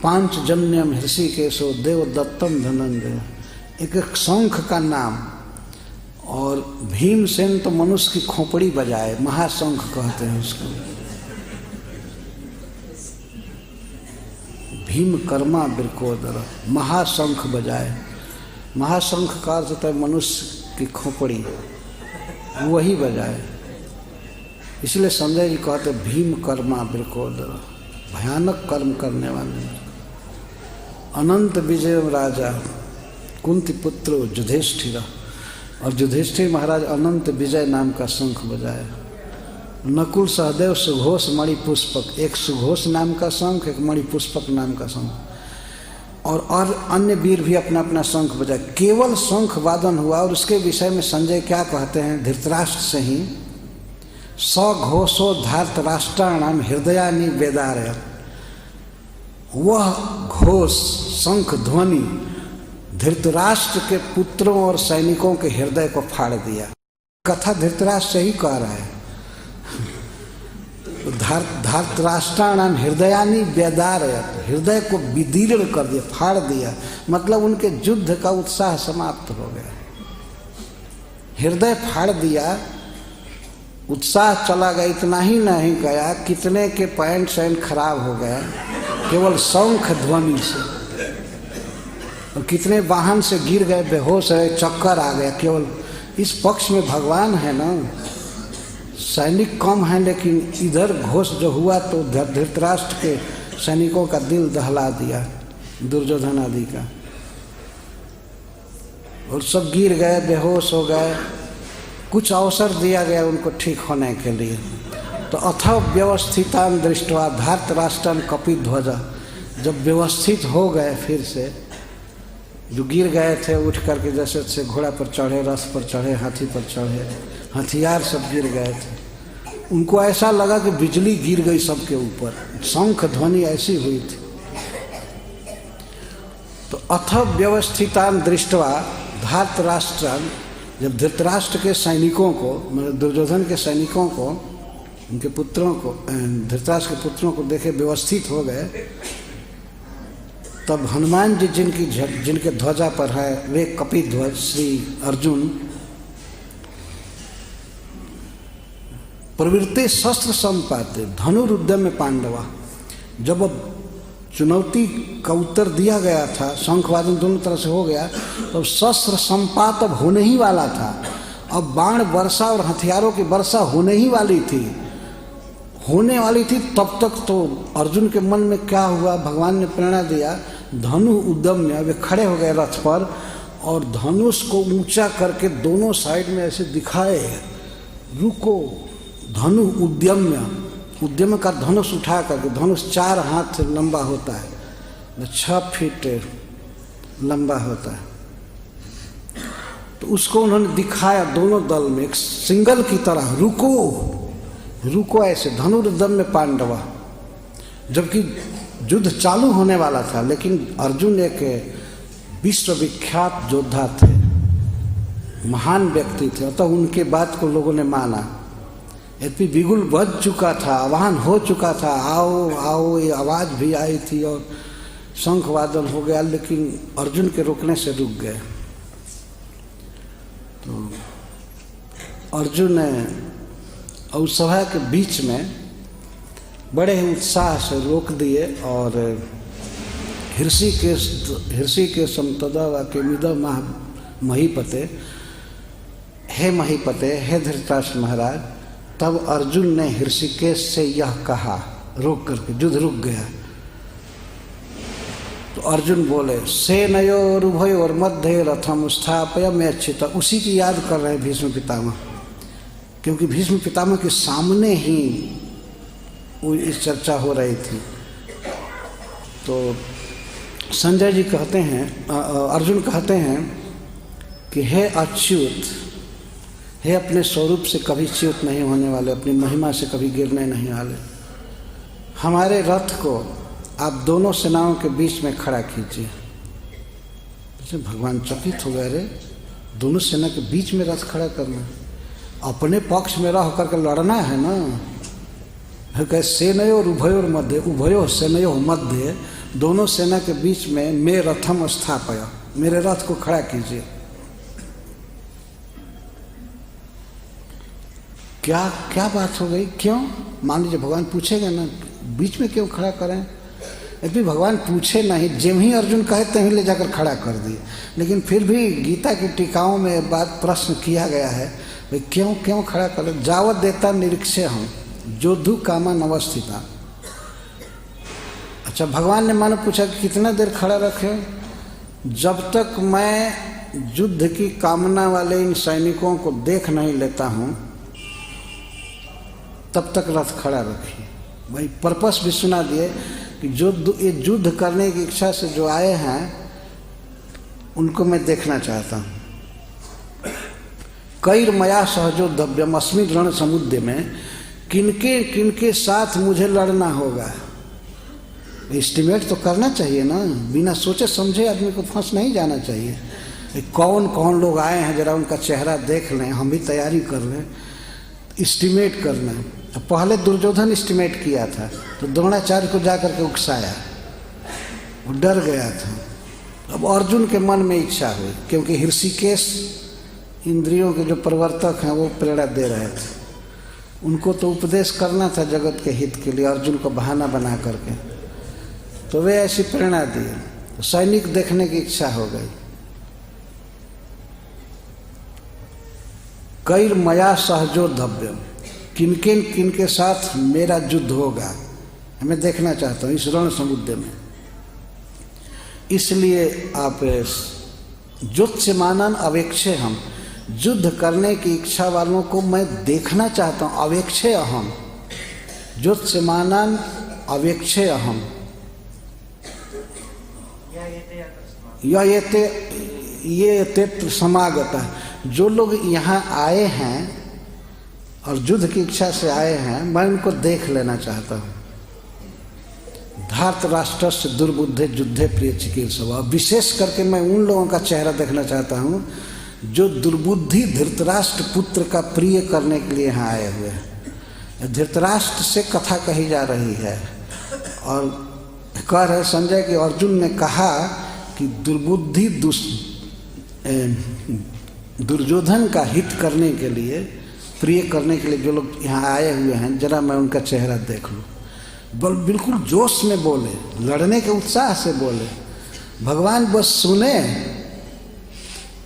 पांचजन्यम ऋषिकेशो देवदत्तम धनंजय, एक एक शंख का नाम। और भीमसेन तो मनुष्य की खोपड़ी बजाए, महाशंख कहते हैं उसको। भीम कर्मा बिरकोदर, महाशंख बजाए। महाशंख का अर्थ होता है मनुष्य की खोपड़ी, वही बजाए। इसलिए संजय जी कहते भीम कर्मा बिरकोदर, भयानक कर्म करने वाले। अनंत विजय राजा कुंती पुत्र युधिष्ठिर, और युधिष्ठिर महाराज अनंत विजय नाम का शंख बजाए। नकुल सहदेव सुघोष मणि पुष्पक, एक सुघोष नाम का शंख, एक मणि पुष्पक नाम का शंख। और अन्य वीर भी अपना अपना शंख बजाए। केवल शंख वादन हुआ। और उसके विषय में संजय क्या कहते हैं, धृतराष्ट्र से ही सघोषो धार्तराष्ट्राणाम हृदयानि वेदारय, वह घोष शंख ध्वनि धृतराष्ट्र के पुत्रों और सैनिकों के हृदय को फाड़ दिया। कथा धृतराष्ट्र से ही कह रहा है। धार्तराष्ट्राणाम हृदयानि वेदारयत, हृदय को विदीर्ण कर दिया, फाड़ दिया। मतलब उनके युद्ध का उत्साह समाप्त हो गया। हृदय फाड़ दिया, उत्साह चला गया। इतना ही नहीं गया, कितने के पैंट शैंट खराब हो गया केवल शंख ध्वनि से। और कितने वाहन से गिर गए, बेहोश है, चक्कर आ गया। केवल इस पक्ष में भगवान है ना, सैनिक कम हैं, लेकिन इधर घोष जो हुआ तो धृतराष्ट्र के सैनिकों का दिल दहला दिया, दुर्योधन आदि का। और सब गिर गए, बेहोश हो गए। कुछ अवसर दिया गया उनको ठीक होने के लिए। तो अथ व्यवस्थितान दृष्टवा धार्तराष्ट्रन कपिध्वज, जब व्यवस्थित हो गए फिर से, जो गिर गए थे उठ करके जैसे से घोड़ा पर चढ़े, रथ पर चढ़े, हाथी पर चढ़े, हथियार सब गिर गए थे। उनको ऐसा लगा कि बिजली गिर गई सबके ऊपर, शंख ध्वनि ऐसी हुई थी। तो अथ व्यवस्थितान दृष्टवा धार्तराष्ट्रन, जब धृतराष्ट्र के सैनिकों को, मतलब दुर्योधन के सैनिकों को, उनके पुत्रों को, धृतराष्ट्र के पुत्रों को देखे व्यवस्थित हो गए, तब हनुमान जी जिनके ध्वजा पर है वे कपिध्वज श्री अर्जुन, प्रवृत्ति शस्त्र संपाते धनुरुद्यम में पांडवा, जब अब चुनौती का उत्तर दिया गया था, शंखवादन दोनों तरह से हो गया, तो शस्त्र संपात अब होने ही वाला था। अब बाण वर्षा और हथियारों की वर्षा होने ही वाली थी, होने वाली थी। तब तक तो अर्जुन के मन में क्या हुआ, भगवान ने प्रेरणा दिया, धनु उद्यम में। वे खड़े हो गए रथ पर और धनुष को ऊंचा करके दोनों साइड में ऐसे दिखाए, रुको। धनु उद्यम्य, उद्यम का धनुष उठा करके, धनुष 4 हाथ लंबा होता है, 6 फीट लंबा होता है। तो उसको उन्होंने दिखाया दोनों दल में, एक सिंगल की तरह, रुको रुको ऐसे, धनुर्दम में पांडवा। जबकि युद्ध चालू होने वाला था, लेकिन अर्जुन एक विश्वविख्यात योद्धा थे, महान व्यक्ति थे, अतः उनके बात को लोगों ने माना। यद्यपि बिगुल बज चुका था, आह्वान हो चुका था, आओ आओ, ये आवाज़ भी आई थी और शंख वादन हो गया, लेकिन अर्जुन के रोकने से रुक गए। तो अर्जुन ने उस सभा के बीच में बड़े ही उत्साह से रोक दिए और हृषिकेश तदा वाक्यमिद महीपते, हे महीपते, हे धृतराष्ट्र महाराज। तब अर्जुन ने हृषिकेश से यह कहा, रोक करके, युद्ध रुक गया। तो अर्जुन बोले, सेनयोरुभयोर मध्य रथम स्थापयाम्यच्युत। उसी की याद कर रहे भीष्म पितामह, क्योंकि भीष्म पितामह के सामने ही इस चर्चा हो रही थी। तो संजय जी कहते हैं, अर्जुन कहते हैं कि हे अच्युत, हे अपने स्वरूप से कभी च्युत नहीं होने वाले, अपनी महिमा से कभी गिरने नहीं वाले, हमारे रथ को आप दोनों सेनाओं के बीच में खड़ा कीजिए। भगवान चकित हो गए, रे दोनों सेना के बीच में रथ खड़ा करना, अपने पक्ष में रह करके लड़ना है ना। कहे सेनयोर उभयोर मध्य, उभयो सेनयो मध्य, दोनों सेना के बीच में मैं रथम स्थापय, मेरे रथ को खड़ा कीजिए। क्या क्या बात हो गई, क्यों? मान लीजिए भगवान पूछेगा ना, बीच में क्यों खड़ा करें? यदि भगवान पूछे नहीं, जब ही अर्जुन कहे तभी ले जाकर खड़ा कर दिए। लेकिन फिर भी गीता की टीकाओं में बात प्रश्न किया गया है, भाई क्यों क्यों खड़ा करें? जावत देता निरीक्षे हम जोधु कामा नवस्थिता। अच्छा, भगवान ने मानो पूछा कि कितना देर खड़ा रखे? जब तक मैं युद्ध की कामना वाले इन सैनिकों को देख नहीं लेता हूं तब तक रथ खड़ा रखिए। भाई पर्पस भी सुना दिए कि जो ये युद्ध करने की इच्छा से जो आए हैं उनको मैं देखना चाहता हूं। कैर मया सहजो दव्यम अस्मि रण समुद्र में, किनके किनके साथ मुझे लड़ना होगा। एस्टिमेट तो करना चाहिए ना, बिना सोचे समझे आदमी को फंस नहीं जाना चाहिए। कौन कौन लोग आए हैं जरा उनका चेहरा देख लें, हम भी तैयारी कर लें। एस्टिमेट करना, तो पहले दुर्योधन एस्टिमेट किया था तो द्रोणाचार्य को जाकर के उकसाया, वो डर गया था। अब अर्जुन के मन में इच्छा हुई, क्योंकि ऋषिकेश इंद्रियों के जो प्रवर्तक हैं वो प्रेरणा दे रहे थे, उनको तो उपदेश करना था जगत के हित के लिए, अर्जुन को बहाना बना करके, तो वे ऐसी प्रेरणा दी, तो सैनिक देखने की इच्छा हो गई। कैर मया सहजो धव्यम, किनके किनके साथ मेरा युद्ध होगा, मैं देखना चाहता हूँ इस रण समुद्र में। इसलिए आप ज्योत्स्यमानन अवेक्षे हम, युद्ध करने की इच्छा वालों को मैं देखना चाहता हूँ। अवेक्षे अहम, ज्योत्स्यमानन अवेक्षे अहम। ये ते समागता, जो लोग यहाँ आए हैं और युद्ध की इच्छा से आए हैं, मैं उनको देख लेना चाहता हूँ। धार्त राष्ट्र से दुर्बुद्धे युद्धे प्रिय चिकित्सा, विशेष करके मैं उन लोगों का चेहरा देखना चाहता हूँ जो दुर्बुद्धि धृतराष्ट्र पुत्र का प्रिय करने के लिए यहाँ आए हुए हैं। धृतराष्ट्र से कथा कही जा रही है और कह रहे संजय कि अर्जुन ने कहा कि दुर्बुद्धि दुर्योधन का हित करने के लिए, प्रिय करने के लिए जो लोग यहाँ आए हुए हैं, जरा मैं उनका चेहरा देख लूँ। बिल्कुल जोश में बोले, लड़ने के उत्साह से बोले। भगवान बस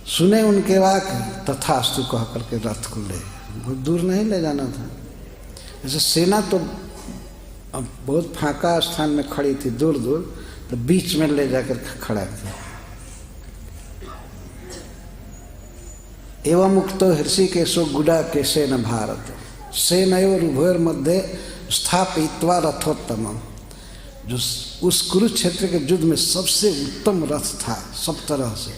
सुने उनके वाक्य, तथास्तु कह करके रथ को ले, बहुत दूर नहीं ले जाना था। जैसे सेना तो अब बहुत फाका स्थान में खड़ी थी, दूर दूर, तो बीच में ले जाकर खड़ा किया। एवं मुक्तो हृषिकेशो गुडा केशे न भारत, सेनयोर उभयोर मध्य स्थापित्वा रथोत्तमम। जो उस कुरुक्षेत्र के युद्ध में सबसे उत्तम रथ था सब तरह से,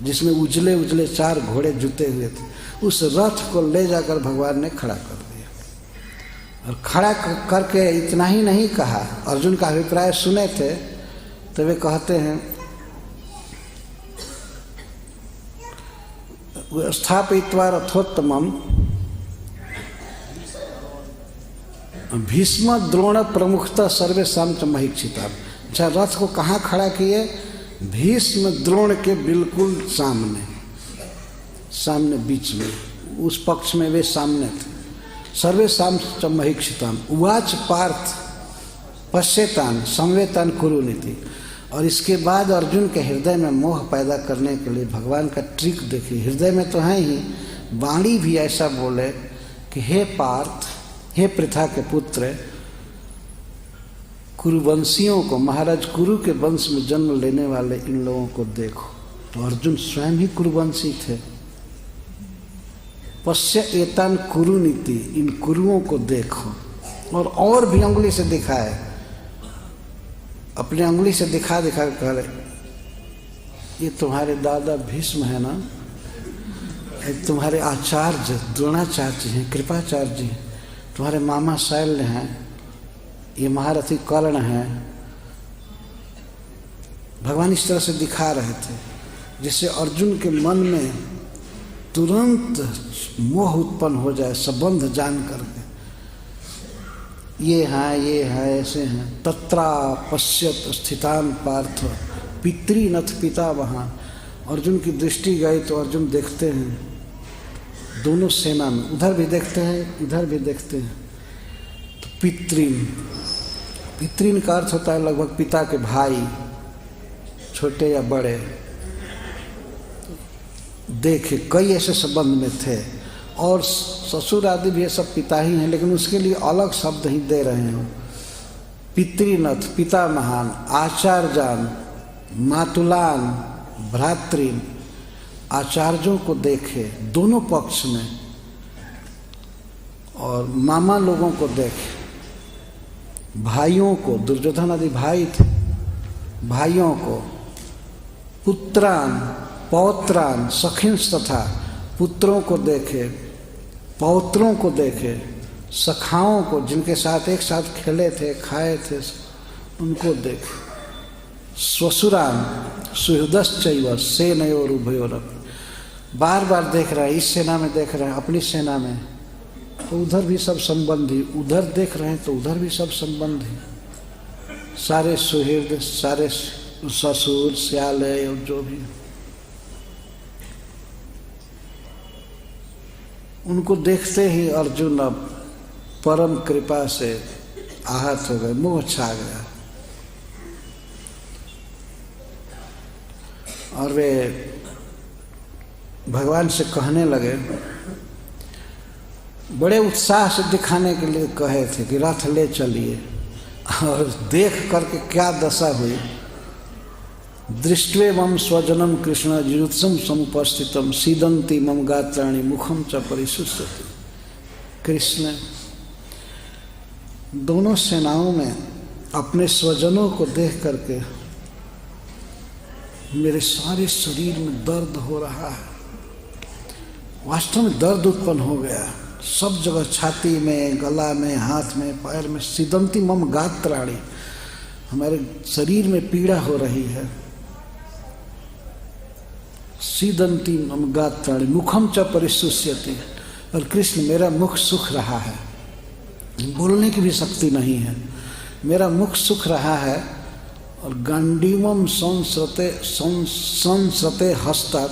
जिसमें उजले उजले 4 घोड़े जुते हुए थे, उस रथ को ले जाकर भगवान ने खड़ा कर दिया। और खड़ा करके इतना ही नहीं कहा, अर्जुन का अभिप्राय सुने थे तो वे कहते हैं स्थापित्वा रथोत्तमम भीष्म द्रोण प्रमुखता सर्वेषां च महीक्षिता। अच्छा, रथ को कहाँ खड़ा किए? भीष्म द्रोण के बिल्कुल सामने बीच में, उस पक्ष में वे सामने थे। सर्वेषां च महीक्षिताम उवाच पार्थ पश्येतान संवेतान कुरुनीति। और इसके बाद अर्जुन के हृदय में मोह पैदा करने के लिए भगवान का ट्रिक देखिए। हृदय में तो है ही, वाणी भी ऐसा बोले कि हे पार्थ, हे पृथा के पुत्र, कुरुवंशियों को, महाराज कुरु के वंश में जन्म लेने वाले इन लोगों को देखो। तो अर्जुन स्वयं ही कुरुवंशी थे। पश्य एतान कुरुनीति, इन कुरुओं को देखो। और भी अंगुली से दिखाए, अपने अंगुली से दिखा कह रहे, ये तुम्हारे दादा भीष्म है ना, तुम्हारे आचार्य द्रोणाचार्य जी हैं, कृपाचार्य जी, तुम्हारे मामा शैल्य हैं, ये महारथी कर्ण हैं। भगवान इस तरह से दिखा रहे थे जिससे अर्जुन के मन में तुरंत मोह उत्पन्न हो जाए, संबंध जान करके। ये हैं ऐसे हैं। तत्रा पश्यत स्थितान पार्थ पितृनथ पिता वहाँ। अर्जुन की दृष्टि गई तो अर्जुन देखते हैं दोनों सेना में, उधर भी देखते हैं इधर भी देखते हैं। तो पितृन का अर्थ होता है लगभग पिता के भाई, छोटे या बड़े। देखे कई ऐसे संबंध में थे, और ससुर आदि भी ये सब पिता ही हैं, लेकिन उसके लिए अलग शब्द ही दे रहे हैं। पितृनथ पिता महान, आचार्यान मातुलान भ्रातृन, आचार्यों को देखे दोनों पक्ष में, और मामा लोगों को देखे, भाइयों को, दुर्योधन आदि भाई थे, भाइयों को, पुत्रान पौत्रान सखिंस तथा, पुत्रों को देखे, पौत्रों को देखे, सखाओं को जिनके साथ एक साथ खेले थे खाए थे उनको देखे, स्वसुरान सुहृदश्चैव सेनयोर उभयोरपि, बार बार देख रहा है, इस सेना में देख रहे हैं, अपनी सेना में, तो उधर भी सब संबंधी, उधर देख रहे हैं तो उधर भी सब संबंधी, सारे सुहृद, सारे ससुर स्याले और जो भी, उनको देखते ही अर्जुन अब परम कृपा से आहत हो गए, मोह छा गया, और वे भगवान से कहने लगे, बड़े उत्साह से दिखाने के लिए कहे थे कि रथ ले चलिए, और देख करके क्या दशा हुई। दृष्ट्वे मम स्वजनम कृष्ण जुयुत्सम समुपस्थितम सीदंती मम गात्राणि मुखम च परिशुष्यति। कृष्ण दोनों सेनाओं में अपने स्वजनों को देख करके मेरे सारे शरीर में दर्द हो रहा है, वास्तव में दर्द उत्पन्न हो गया सब जगह, छाती में, गला में, हाथ में, पैर में। सीदंती मम गात्राणि, हमारे शरीर में पीड़ा हो रही है। सीदंती मम गात्राणि मुखम च परिशुष्यति, और कृष्ण मेरा मुख सूख रहा है, बोलने की भी शक्ति नहीं है, मेरा मुख सूख रहा है। और गांडीवम संस्रते हस्ता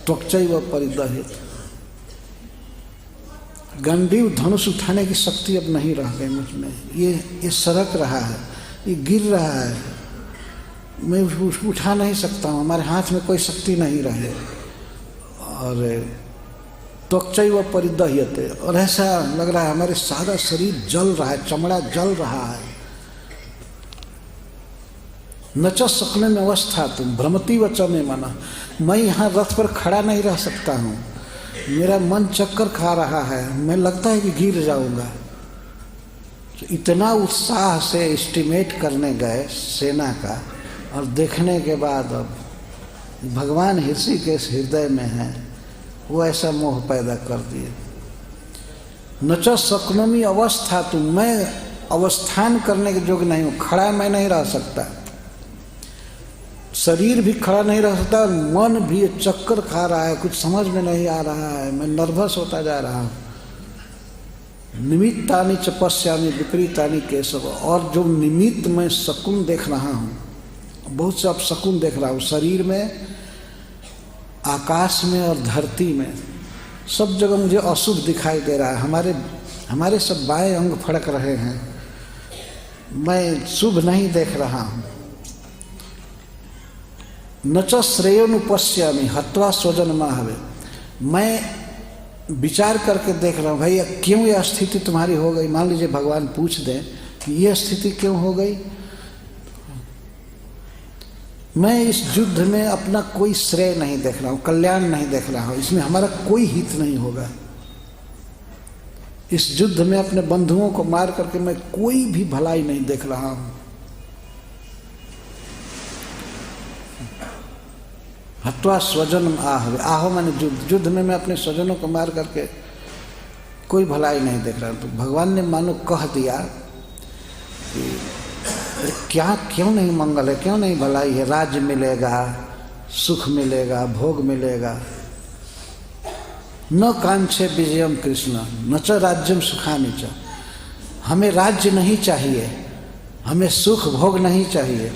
त्वक्चैव परिदहित, गांडीव धनुष उठाने की शक्ति अब नहीं रह गई मुझ में, ये सरक रहा है, ये गिर रहा है, मैं उठा नहीं सकता हूँ, हमारे हाथ में कोई शक्ति नहीं रहे। और त्वक्चैव परिदह्यते, और ऐसा लग रहा है हमारे सारा शरीर जल रहा है, चमड़ा जल रहा है। न च सकने में अवस्था तुम भ्रमती वच में मना, मैं यहाँ रथ पर खड़ा नहीं रह सकता हूँ, मेरा मन चक्कर खा रहा है, मैं लगता है कि गिर जाऊंगा। तो इतना उत्साह से एस्टिमेट करने गए सेना का, और देखने के बाद अब भगवान ऋषिकेश हृदय में है, वो ऐसा मोह पैदा कर दिए। न च शक्नोमी अवस्था तुम, मैं अवस्थान करने के योग्य नहीं हूँ, खड़ा मैं नहीं रह सकता, शरीर भी खड़ा नहीं रह सकता, मन भी चक्कर खा रहा है, कुछ समझ में नहीं आ रहा है, मैं नर्वस होता जा रहा हूँ। निमित्तानि च पश्यामि विपरीतानि केशव, और जो निमित्त मैं शकुन देख रहा हूँ, बहुत से अब शकुन देख रहा हूँ, शरीर में, आकाश में और धरती में, सब जगह मुझे अशुभ दिखाई दे रहा है, हमारे सब बाएं अंग फड़क रहे हैं, मैं शुभ नहीं देख रहा हूँ। न च श्रेयोनुपश्यामि हत्वा स्वजन माहवे, मैं विचार करके देख रहा हूँ भैया क्यों यह स्थिति तुम्हारी हो गई। मान लीजिए भगवान पूछ दें कि यह स्थिति क्यों हो गई, मैं इस युद्ध में अपना कोई श्रेय नहीं देख रहा हूँ, कल्याण नहीं देख रहा हूँ, इसमें हमारा कोई हित नहीं होगा। इस युद्ध में अपने बंधुओं को मार करके मैं कोई भी भलाई नहीं देख रहा हूँ। हत्वा स्वजन आह, आहो मैंने युद्ध में मैं अपने स्वजनों को मार करके कोई भलाई नहीं देख रहा। तो भगवान ने मानो कह दिया कि क्या क्यों नहीं मंगल है, क्यों नहीं भलाई है, राज्य मिलेगा, सुख मिलेगा, भोग मिलेगा। न कांक्षे विजयम कृष्ण न च राज्यम सुखानि च, हमें राज्य नहीं चाहिए, हमें सुख भोग नहीं चाहिए।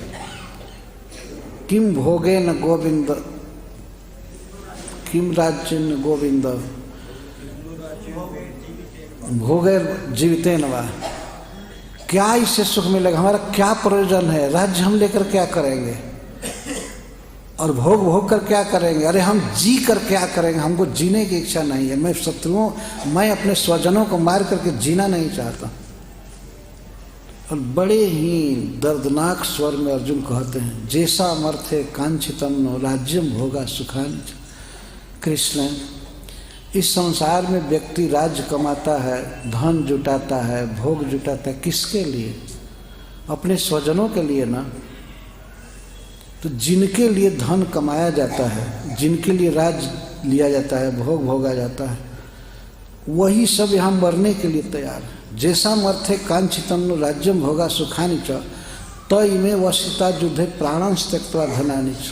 किम भोगे न गोविंद, किम राज्य न गोविंद, भोगे जीविते न वा। क्या इससे सुख मिलेगा, हमारा क्या प्रयोजन है? राज्य हम लेकर क्या करेंगे और भोग भोग कर क्या करेंगे? अरे हम जी कर क्या करेंगे? हमको जीने की इच्छा नहीं है। मैं अपने स्वजनों को मार करके जीना नहीं चाहता। और बड़े ही दर्दनाक स्वर में अर्जुन कहते हैं, जैसा अमर्थे कांक्षितम नो राज्यम भोगा सुखानि। कृष्ण, इस संसार में व्यक्ति राज्य कमाता है, धन जुटाता है, भोग जुटाता है, किसके लिए? अपने स्वजनों के लिए ना। तो जिनके लिए धन कमाया जाता है, जिनके लिए राज्य लिया जाता है, भोग भोगा जाता है, वही सब यहाँ मरने के लिए तैयार है। जैसा मर्थे कांक्षितम राज्यम भोगा सुखानि च तइमे वसिता युद्धे प्राणांश त्यक्त्वा धनानि च।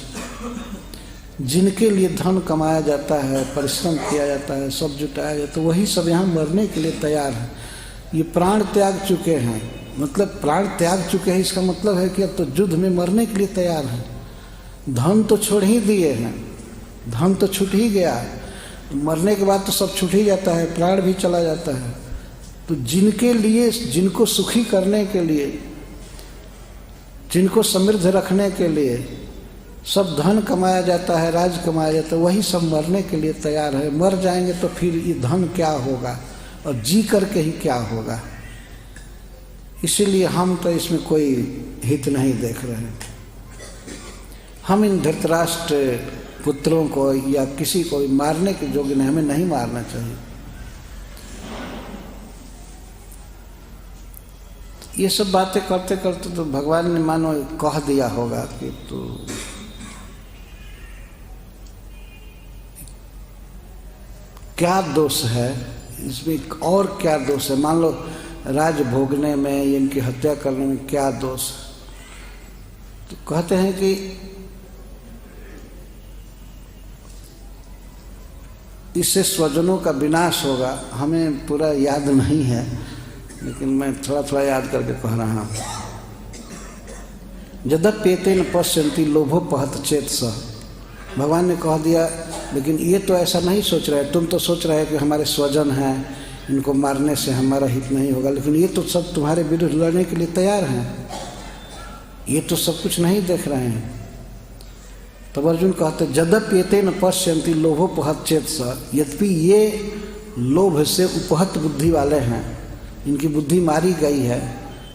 जिनके लिए धन कमाया जाता है, परिश्रम किया जाता है, सब जुटाया जाता है, वही सब यहाँ मरने के लिए तैयार है। ये प्राण त्याग चुके हैं, मतलब प्राण त्याग चुके हैं, इसका मतलब है कि अब तो युद्ध में मरने के लिए तैयार हैं। धन तो छोड़ ही दिए हैं, धन तो छूट ही गया, मरने के बाद तो सब छूट ही जाता है, प्राण भी चला जाता है। तो जिनके लिए, जिनको सुखी करने के लिए, जिनको समृद्ध रखने के लिए सब धन कमाया जाता है, राज कमाया जाता है, वही सब मरने के लिए तैयार है। मर जाएंगे तो फिर ये धन क्या होगा और जी करके ही क्या होगा? इसीलिए हम तो इसमें कोई हित नहीं देख रहे हैं। हम इन धृतराष्ट्र पुत्रों को या किसी को भी मारने के योग्य नहीं, हमें नहीं मारना चाहिए। ये सब बातें करते करते तो भगवान ने मानो कह दिया होगा कि तो क्या दोष है इसमें, और क्या दोष है? मान लो राज भोगने में, इनकी हत्या करने में क्या दोष? तो कहते हैं कि इससे स्वजनों का विनाश होगा। हमें पूरा याद नहीं है, लेकिन मैं थोड़ा थोड़ा याद करके कह रहा हूँ। यद्यप्येतेन पश्यन्ति लोभोपहत चेतसः, भगवान ने कह दिया, लेकिन ये तो ऐसा नहीं सोच रहे। तुम तो सोच रहे कि हमारे स्वजन हैं, इनको मारने से हमारा हित नहीं होगा, लेकिन ये तो सब तुम्हारे विरुद्ध लड़ने के लिए तैयार हैं। ये तो सब कुछ नहीं देख रहे हैं। तब अर्जुन कहते, यद्यप्येतेन पश्यन्ति लोभोपहत चेतसः, यद्यपि ये लोभ से उपहत बुद्धि वाले हैं, इनकी बुद्धि मारी गई है,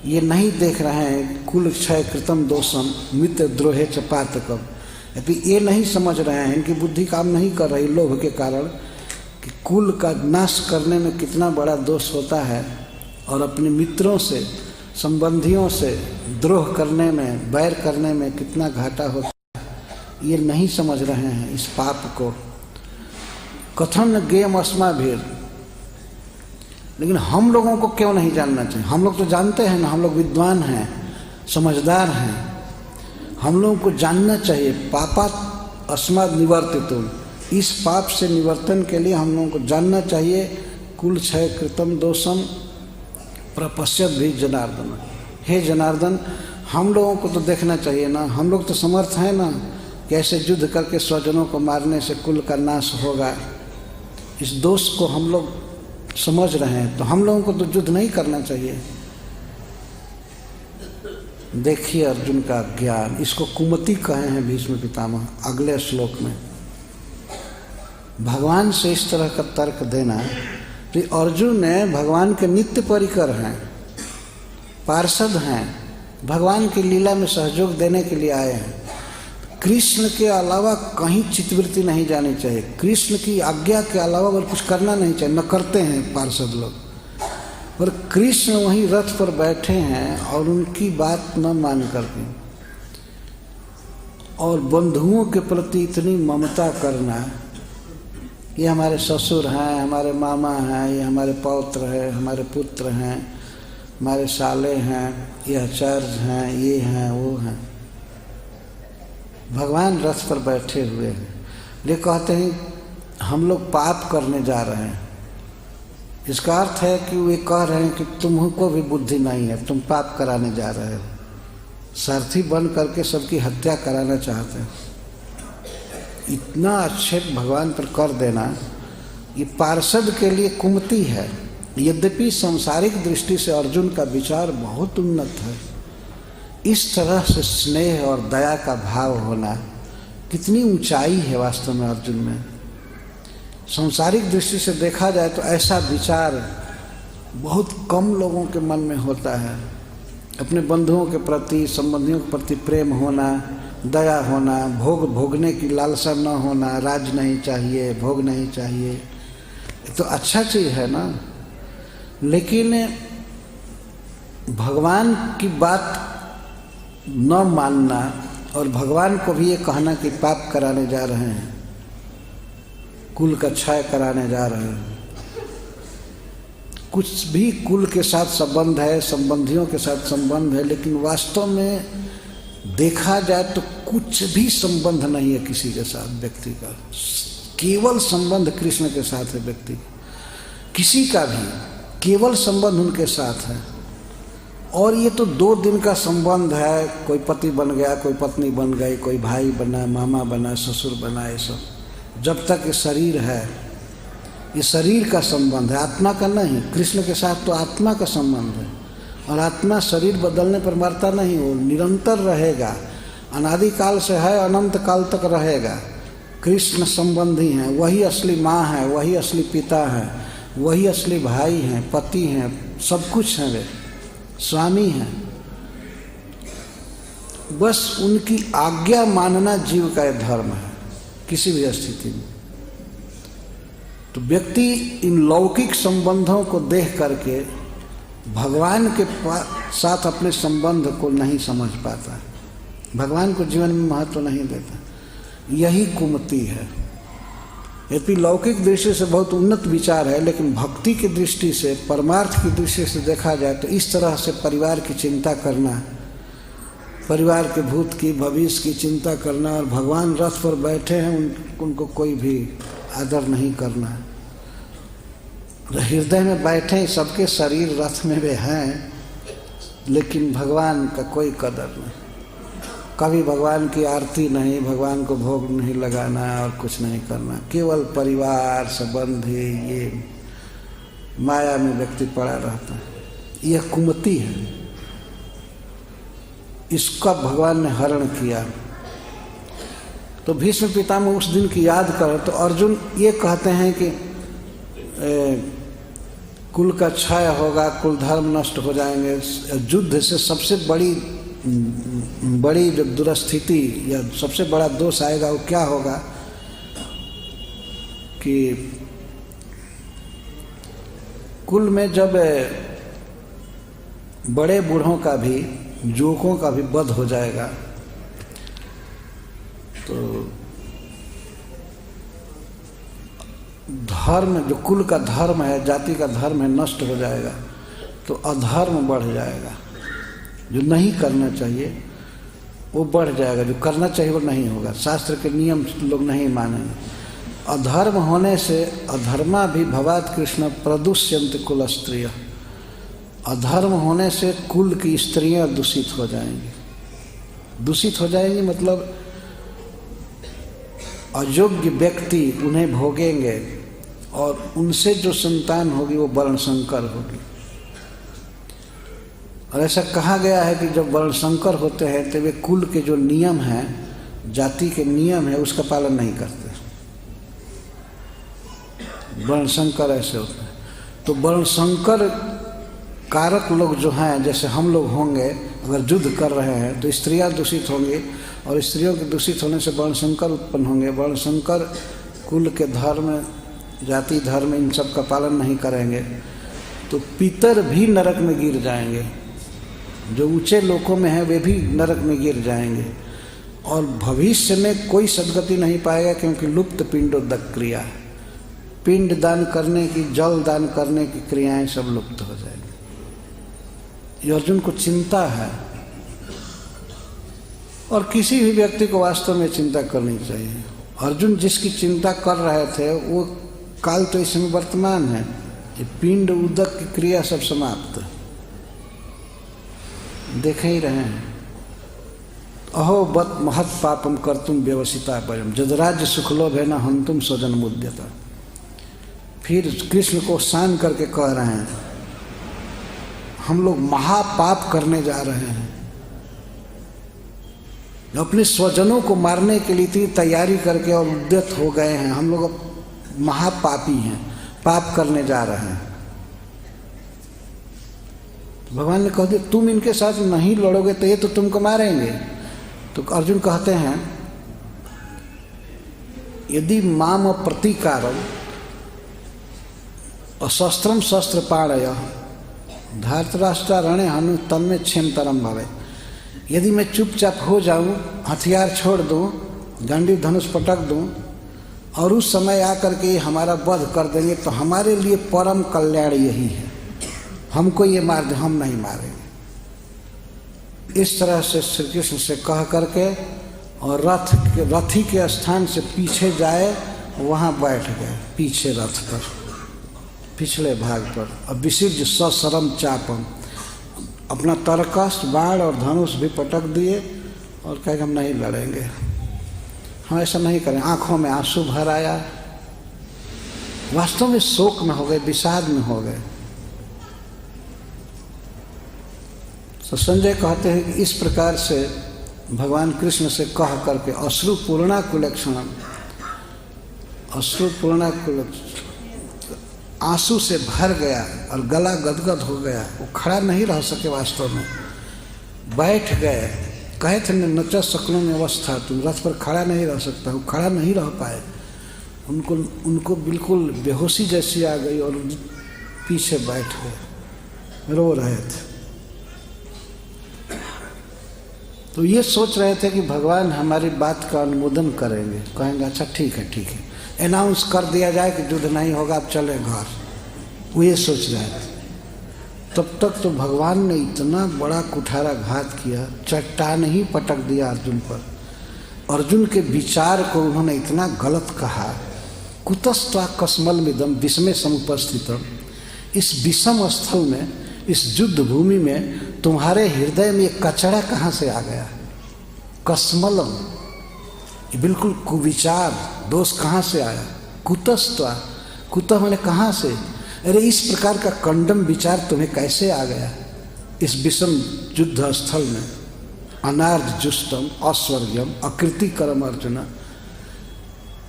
ये नहीं देख रहे हैं कुल क्षय कृतम दोषम मित्र द्रोहे च पातकम। यदि ये नहीं समझ रहे हैं, इनकी बुद्धि काम नहीं कर रही लोभ के कारण, कि कुल का नाश करने में कितना बड़ा दोष होता है और अपने मित्रों से, संबंधियों से द्रोह करने में, बैर करने में कितना घाटा होता है, ये नहीं समझ रहे हैं इस पाप को। कथन गेम अस्माभिर, लेकिन हम लोगों को क्यों नहीं जानना चाहिए? हम लोग तो जानते हैं ना, हम लोग विद्वान हैं, समझदार हैं, हम लोगों को जानना चाहिए। पापात् अस्माद् निवर्तितुम्, इस पाप से निवर्तन के लिए हम लोगों को जानना चाहिए। कुल क्षय कृतम दोषम प्रपश्यत भी जनार्दन, हे जनार्दन, हम लोगों को तो देखना चाहिए ना। हम लोग तो समर्थ हैं ना, कैसे युद्ध करके स्वजनों को मारने से कुल का नाश होगा। इस दोष को हम लोग समझ रहे हैं, तो हम लोगों को तो युद्ध नहीं करना चाहिए। देखिए अर्जुन का ज्ञान, इसको कुमति कहे हैं भीष्म पितामह अगले श्लोक में। भगवान से इस तरह का तर्क देना, तो अर्जुन ने भगवान के नित्य परिकर हैं, पार्षद हैं, भगवान की लीला में सहयोग देने के लिए आए हैं। कृष्ण के अलावा कहीं चित्तवृत्ति नहीं जानी चाहिए, कृष्ण की आज्ञा के अलावा और कुछ करना नहीं चाहिए, न करते हैं पार्षद लोग। और कृष्ण वहीं रथ पर बैठे हैं और उनकी बात न मान करके, और बंधुओं के प्रति इतनी ममता करना, ये हमारे ससुर हैं, हमारे मामा हैं, ये हमारे पौत्र हैं, हमारे पुत्र हैं, हमारे साले हैं, ये आचार्य हैं, ये हैं, वो हैं। भगवान रथ पर बैठे हुए हैं, ये कहते हैं हम लोग पाप करने जा रहे हैं, इसका अर्थ है कि वे कह रहे हैं कि तुमको भी बुद्धि नहीं है, तुम पाप कराने जा रहे हो, सारथी बन करके सबकी हत्या कराना चाहते हैं। इतना आक्षेप भगवान पर कर देना ये पार्षद के लिए कुमति है। यद्यपि सांसारिक दृष्टि से अर्जुन का विचार बहुत उन्नत है। इस तरह से स्नेह और दया का भाव होना कितनी ऊंचाई है वास्तव में अर्जुन में। सांसारिक दृष्टि से देखा जाए तो ऐसा विचार बहुत कम लोगों के मन में होता है। अपने बंधुओं के प्रति, संबंधियों के प्रति प्रेम होना, दया होना, भोगने की लालसा न होना, राज नहीं चाहिए, भोग नहीं चाहिए, तो अच्छा चीज है ना। लेकिन भगवान की बात न मानना और भगवान को भी ये कहना कि पाप कराने जा रहे हैं, कुल का क्षय कराने जा रहे हैं, कुछ भी कुल के साथ संबंध है, संबंधियों के साथ संबंध है, लेकिन वास्तव में देखा जाए तो कुछ भी संबंध नहीं है किसी के साथ व्यक्ति का। केवल संबंध कृष्ण के साथ है व्यक्ति, किसी का भी केवल संबंध उनके साथ है। और ये तो 2 दिन का संबंध है, कोई पति बन गया, कोई पत्नी बन गई, कोई भाई बना, मामा बना, ससुर बना, ये सब जब तक ये शरीर है, ये शरीर का संबंध है, आत्मा का नहीं। कृष्ण के साथ तो आत्मा का संबंध है, और आत्मा शरीर बदलने पर मरता नहीं, वो निरंतर रहेगा, अनादिकाल से है, अनंत काल तक रहेगा। कृष्ण संबंधी हैं, वही असली माँ है, वही असली पिता है, वही असली भाई हैं, पति हैं, सब कुछ हैं, वे स्वामी हैं। बस उनकी आज्ञा मानना जीव का धर्म है किसी भी स्थिति में। तो व्यक्ति इन लौकिक संबंधों को देख करके भगवान के साथ अपने संबंध को नहीं समझ पाता, भगवान को जीवन में महत्व नहीं देता। यही कुमति है। यदि लौकिक दृष्टि से बहुत उन्नत विचार है, लेकिन भक्ति की दृष्टि से, परमार्थ की दृष्टि से देखा जाए तो इस तरह से परिवार की चिंता करना, परिवार के भूत की, भविष्य की चिंता करना, और भगवान रथ पर बैठे हैं उनको कोई भी आदर नहीं करना। हृदय में बैठे, सबके शरीर रथ में वे हैं, लेकिन भगवान का कोई कदर नहीं। कभी भगवान की आरती नहीं, भगवान को भोग नहीं लगाना और कुछ नहीं करना, केवल परिवार संबंधी, ये माया में व्यक्ति पड़ा रहता है। यह कुमति है, इसका भगवान ने हरण किया। तो भीष्म पितामह उस दिन की याद कर तो अर्जुन ये कहते हैं कि कुल का क्षय होगा, कुल धर्म नष्ट हो जाएंगे। युद्ध से सबसे बड़ी जो दुरस्थिति या सबसे बड़ा दोष आएगा वो क्या होगा कि कुल में जब बड़े बूढ़ों का भी, युवकों का भी वध हो जाएगा, तो धर्म, जो कुल का धर्म है, जाति का धर्म है, नष्ट हो जाएगा, तो अधर्म बढ़ जाएगा। जो नहीं करना चाहिए वो बढ़ जाएगा, जो करना चाहिए वो नहीं होगा। शास्त्र के नियम लोग नहीं मानेंगे। अधर्म होने से, अधर्मा भी भवात कृष्ण प्रदुष्यंत कुल स्त्रिय, अधर्म होने से कुल की स्त्रियां दूषित हो जाएंगी। दूषित हो जाएंगी मतलब अयोग्य व्यक्ति उन्हें भोगेंगे, और उनसे जो संतान होगी वो वर्णशंकर होगी। और ऐसा कहा गया है कि जब वर्णशंकर होते हैं तो वे कुल के जो नियम हैं, जाति के नियम है, उसका पालन नहीं करते। वर्णशंकर ऐसे होते हैं। तो वर्णशंकर कारक लोग जो हैं, जैसे हम लोग होंगे, अगर युद्ध कर रहे हैं तो स्त्रियां दूषित होंगी, और स्त्रियों के दूषित होने से वर्णशंकर उत्पन्न होंगे। वर्णशंकर कुल के धर्म, जाति धर्म, इन सब का पालन नहीं करेंगे तो पितर भी नरक में गिर जाएंगे। जो ऊंचे लोकों में हैं वे भी नरक में गिर जाएंगे, और भविष्य में कोई सद्गति नहीं पाएगा, क्योंकि लुप्त पिंडोदक क्रिया, पिंड दान करने की, जल दान करने की क्रियाएं सब लुप्त हो जाएंगी। ये अर्जुन को चिंता है, और किसी भी व्यक्ति को वास्तव में चिंता करनी चाहिए। अर्जुन जिसकी चिंता कर रहे थे वो काल तो इस समय वर्तमान है, ये पिंड उदक की क्रिया सब समाप्त, देख ही रहे हैं। अहो बत महत पापम कर्तुम व्यवसिता वयम जदराज्य सुखलोभ है न हंतुम स्वजन मुद्यता। फिर कृष्ण को शान करके कह रहे हैं हम लोग महापाप करने जा रहे हैं, अपने स्वजनों को मारने के लिए इतनी तैयारी करके और उद्यत हो गए हैं, हम लोग महापापी हैं, पाप करने जा रहे हैं। भगवान ने कह दिया तुम इनके साथ नहीं लड़ोगे तो ये तो तुमको मारेंगे। तो अर्जुन कहते हैं यदि माम प्रतीकारम अशस्त्रम शस्त्र पाणय धार्तराष्ट्र रणे हनु तन्मे क्षेमतरम भवे। यदि मैं चुपचाप हो जाऊं, हथियार छोड़ दूं, दंडी धनुष पटक दूं और उस समय आकर के हमारा वध कर देंगे तो हमारे लिए परम कल्याण यही है, हमको ये मार दे, हम नहीं मारेंगे। इस तरह से श्री कृष्ण से कह करके और रथी के स्थान से पीछे जाए, वहाँ बैठ गए पीछे रथ पर, पिछले भाग पर। अब विसिज सशरम चापम, अपना तरकस बाण और धनुष भी पटक दिए और कहे हम नहीं लड़ेंगे, हम ऐसा नहीं करें। आंखों में आंसू भर आया, वास्तव में शोक में हो गए, विषाद में हो गए। तो संजय कहते हैं कि इस प्रकार से भगवान कृष्ण से कह करके अश्रुपूर्णा कुलक्षणम, अश्रुपूर्णा कुलक्षण, आंसू से भर गया और गला गदगद हो गया, वो खड़ा नहीं रह सके, वास्तव में बैठ गए। कहे थे नच सकलों में अवस्था, तुम रथ पर खड़ा नहीं रह सकता, वो खड़ा नहीं रह पाए। उनको बिल्कुल बेहोशी जैसी आ गई और पीछे बैठ गए, रो रहे थे। तो ये सोच रहे थे कि भगवान हमारी बात का अनुमोदन करेंगे, कहेंगे अच्छा ठीक है ठीक है, अनाउंस कर दिया जाए कि युद्ध नहीं होगा, अब चले घर, वो ये सोच रहे थे। तब तक तो भगवान ने इतना बड़ा कुठारा घात किया, चट्टान ही पटक दिया अर्जुन पर। अर्जुन के विचार को उन्होंने इतना गलत कहा, कुतस्त्वा कस्मल मिदम विषमे समुपस्थितम, इस विषम स्थल में, इस युद्ध भूमि में तुम्हारे हृदय में एक कचरा कहाँ से आ गया? कस्मलम, ये बिल्कुल कुविचार, दोष कहाँ से आया? कुतस्त्वा, कुतः मैंने कहाँ से? अरे इस प्रकार का कंडम विचार तुम्हें कैसे आ गया इस विषम युद्ध स्थल में? अनार्ज जुष्टम अस्वर्ग्यम अकृतिकरम अर्जुन,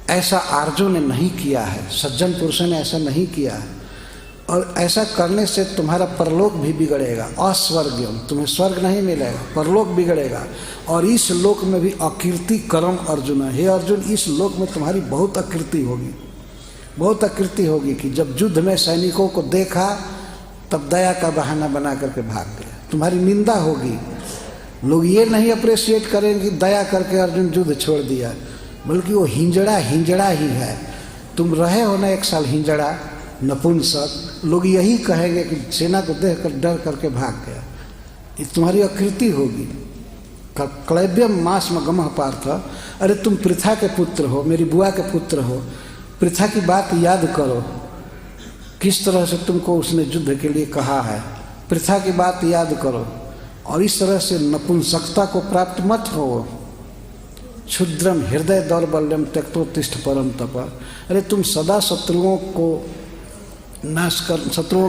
ऐसा अर्जुन ने नहीं किया है, सज्जन पुरुषों ने ऐसा नहीं किया है, और ऐसा करने से तुम्हारा परलोक भी बिगड़ेगा। अस्वर्गम, तुम्हें स्वर्ग नहीं मिलेगा, परलोक बिगड़ेगा, और इस लोक में भी अकीर्ति कर्म अर्जुन। हे अर्जुन, इस लोक में तुम्हारी बहुत अकीर्ति होगी, बहुत अकीर्ति होगी कि जब युद्ध में सैनिकों को देखा तब दया का बहाना बना करके भाग गया, तुम्हारी निंदा होगी। लोग ये नहीं अप्रिशिएट करेंगे कि दया करके अर्जुन युद्ध छोड़ दिया, बल्कि वो हिंजड़ा ही है। तुम रहे हो ना 1 साल हिंजड़ा नपुंसक, लोग यही कहेंगे कि सेना को देख कर डर करके भाग गया, ये तुम्हारी अकृति होगी। क्लैब्यम मास में गमह पार्थ, अरे तुम पृथा के पुत्र हो, मेरी बुआ के पुत्र हो, पृथा की बात याद करो, किस तरह से तुमको उसने युद्ध के लिए कहा है, पृथा की बात याद करो, और इस तरह से नपुंसकता को प्राप्त मत हो। क्षुद्रम हृदय दौर्बल्यम त्यक्तोत्तिष्ठ परम तप, अरे तुम सदा शत्रुओं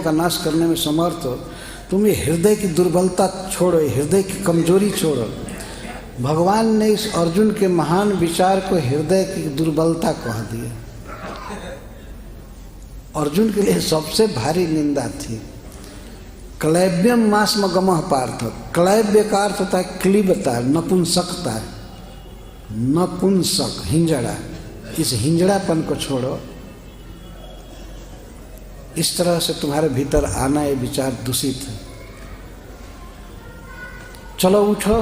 का नाश करने में समर्थ हो, तुम ये हृदय की दुर्बलता छोड़ो, हृदय की कमजोरी छोड़ो। भगवान ने इस अर्जुन के महान विचार को हृदय की दुर्बलता कह दिया। अर्जुन के लिए सबसे भारी निंदा थी। क्लैब्यम मास्म गमः पार्थ, क्लैब्य का अर्थ होता है क्लीबता, नपुंसकता, नपुंसक हिंजड़ा, इस हिंजड़ापन को छोड़ो। इस तरह से तुम्हारे भीतर आना ये विचार दूषित है। चलो उठो,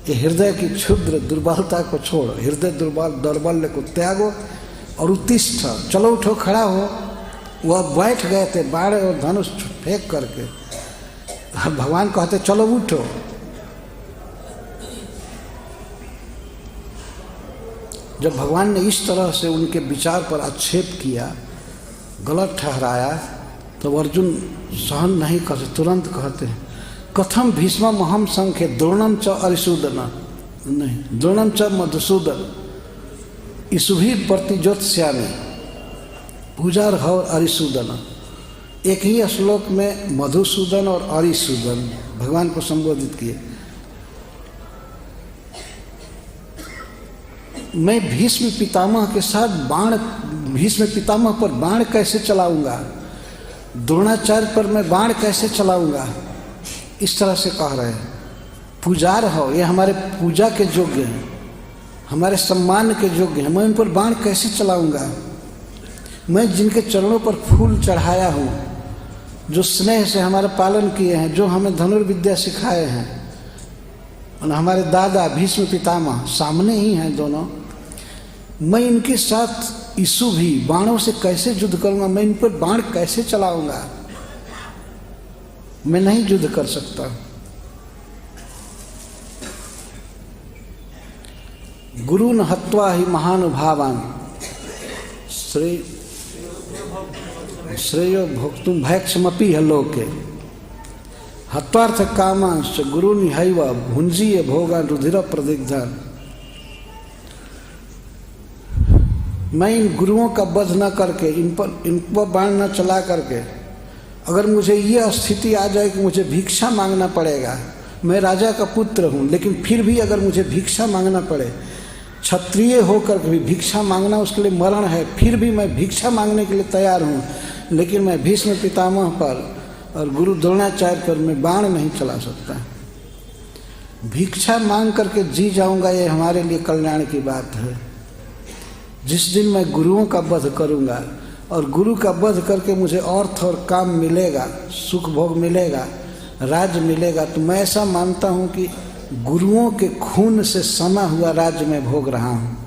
ये हृदय की क्षुद्र दुर्बलता को छोड़ो, हृदय दौर्बल्य को त्यागो और उत्तिष्ठ, चलो उठो, खड़ा हो। वह बैठ गए थे बाण और धनुष फेंक करके, भगवान कहते चलो उठो। जब भगवान ने इस तरह से उनके विचार पर आक्षेप किया, गलत ठहराया, तो अर्जुन सहन नहीं करते, तुरंत कहते हैं कथम भीष्मम अहम संख्य द्रोणम च अरिसूदन, नहीं द्रोणम च मधुसूदन इसुभी प्रतिज्योत्स्यामि पूजार और अरिसूदन। एक ही श्लोक में मधुसूदन और अरिसूदन भगवान को संबोधित किए। मैं भीष्म पितामह के साथ भीष्म पितामह पर बाण कैसे चलाऊंगा, द्रोणाचार्य पर मैं बाण कैसे चलाऊंगा, इस तरह से कह रहे हैं। पुजार हो, ये हमारे पूजा के योग्य हैं, हमारे सम्मान के योग्य हैं, मैं उन पर बाण कैसे चलाऊंगा। मैं जिनके चरणों पर फूल चढ़ाया हूँ, जो स्नेह से हमारा पालन किए हैं, जो हमें धनुर्विद्या सिखाए हैं, और हमारे दादा भीष्म पितामह सामने ही हैं दोनों, मैं इनके साथ इसु भी बाणों से कैसे युद्ध करूंगा, मैं इन पर बाण कैसे चलाऊंगा, मैं नहीं युद्ध कर सकता। गुरुन हत्वा ही महानुभावान श्रेयो भोक्तुम भैक्षमपि हलोके हत्वार्थ कामांश गुरुनि हैव भुंजीय भोगान रुधिर प्रदिग्धान। मैं इन गुरुओं का वध न करके, इन पर बाण न चला करके, अगर मुझे ये स्थिति आ जाए कि मुझे भिक्षा मांगना पड़ेगा, मैं राजा का पुत्र हूँ, लेकिन फिर भी अगर मुझे भिक्षा मांगना पड़े, क्षत्रिय होकर के भी भिक्षा मांगना उसके लिए मरण है, फिर भी मैं भिक्षा मांगने के लिए तैयार हूँ, लेकिन मैं भीष्म पितामह पर और गुरु द्रोणाचार्य पर मैं बाण नहीं चला सकता। भिक्षा मांग करके जी जाऊंगा, ये हमारे लिए कल्याण की बात है। जिस दिन मैं गुरुओं का वध करूंगा और गुरु का वध करके मुझे अर्थ और काम मिलेगा, सुख भोग मिलेगा, राज्य मिलेगा, तो मैं ऐसा मानता हूँ कि गुरुओं के खून से सना हुआ राज्य में भोग रहा हूँ।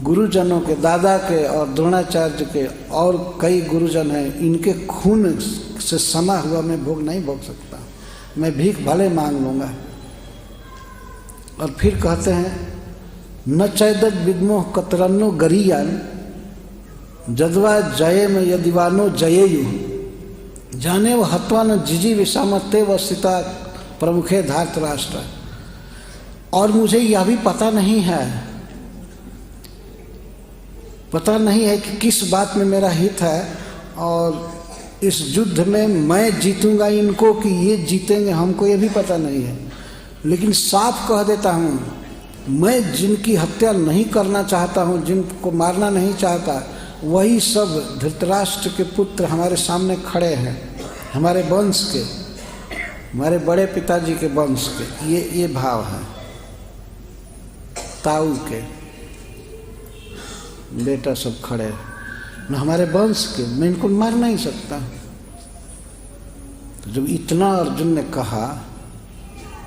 गुरुजनों के, दादा के और द्रोणाचार्य के और कई गुरुजन हैं, इनके खून से सना हुआ मैं भोग नहीं भोग सकता, मैं भीख भले मांग लूँगा। और फिर कहते हैं न चैदत विद्मोह कतरन्नो गरीयान जदवा जये में यदिवानो जयेयु जाने व हत्वा न जिजी विषामते व स्थिता प्रमुखे धार्तराष्ट्र। और मुझे यह भी पता नहीं है कि किस बात में मेरा हित है, और इस युद्ध में मैं जीतूंगा इनको कि ये जीतेंगे हमको, ये भी पता नहीं है। लेकिन साफ कह देता हूँ, मैं जिनकी हत्या नहीं करना चाहता हूँ, जिनको मारना नहीं चाहता, वही सब धृतराष्ट्र के पुत्र हमारे सामने खड़े हैं, हमारे वंश के, हमारे बड़े पिताजी के वंश के। ये भाव है। ताऊ के बेटा सब खड़े न हमारे वंश के, मैं इनको मार नहीं सकता। तो जब इतना अर्जुन ने कहा,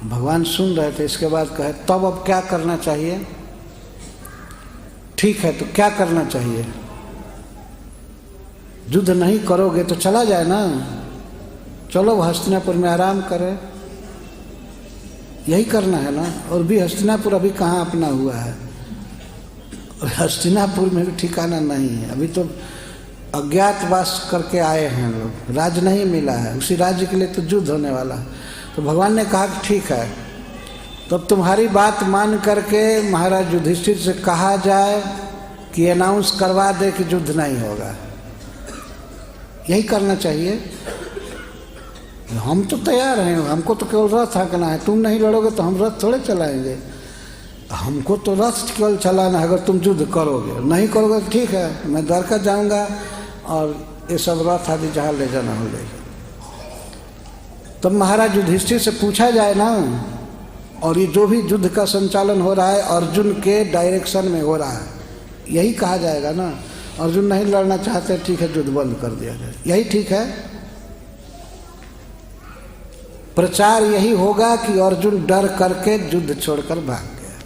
भगवान सुन रहे थे, इसके बाद कहे तब अब क्या करना चाहिए। ठीक है, तो क्या करना चाहिए। युद्ध नहीं करोगे तो चला जाए ना, चलो हस्तिनापुर में आराम करें, यही करना है ना। और भी हस्तिनापुर अभी कहाँ अपना हुआ है, और हस्तिनापुर में भी ठिकाना नहीं है, अभी तो अज्ञातवास करके आए हैं लोग, राज्य नहीं मिला है, उसी राज्य के लिए तो युद्ध होने वाला। तो भगवान ने कहा कि ठीक है, तब तुम्हारी बात मान करके महाराज युधिष्ठिर से कहा जाए कि अनाउंस करवा दे कि युद्ध नहीं होगा। यही करना चाहिए। हम तो तैयार हैं, हमको तो केवल रथ हाँकना है, तुम नहीं लड़ोगे तो हम रथ थोड़े चलाएंगे, हमको तो रथ केवल चलाना है। अगर तुम युद्ध करोगे, नहीं करोगे तो ठीक है, मैं द्वारका जाऊंगा और ये सब रथ आदि जहाँ ले जाना हो ले। तब महाराज युधिष्ठिर से पूछा जाए ना, और ये जो भी युद्ध का संचालन हो रहा है अर्जुन के डायरेक्शन में हो रहा है, यही कहा जाएगा ना। अर्जुन नहीं लड़ना चाहते, ठीक है युद्ध बंद कर दिया जाए, यही ठीक है। प्रचार यही होगा कि अर्जुन डर करके युद्ध छोड़कर भाग गया।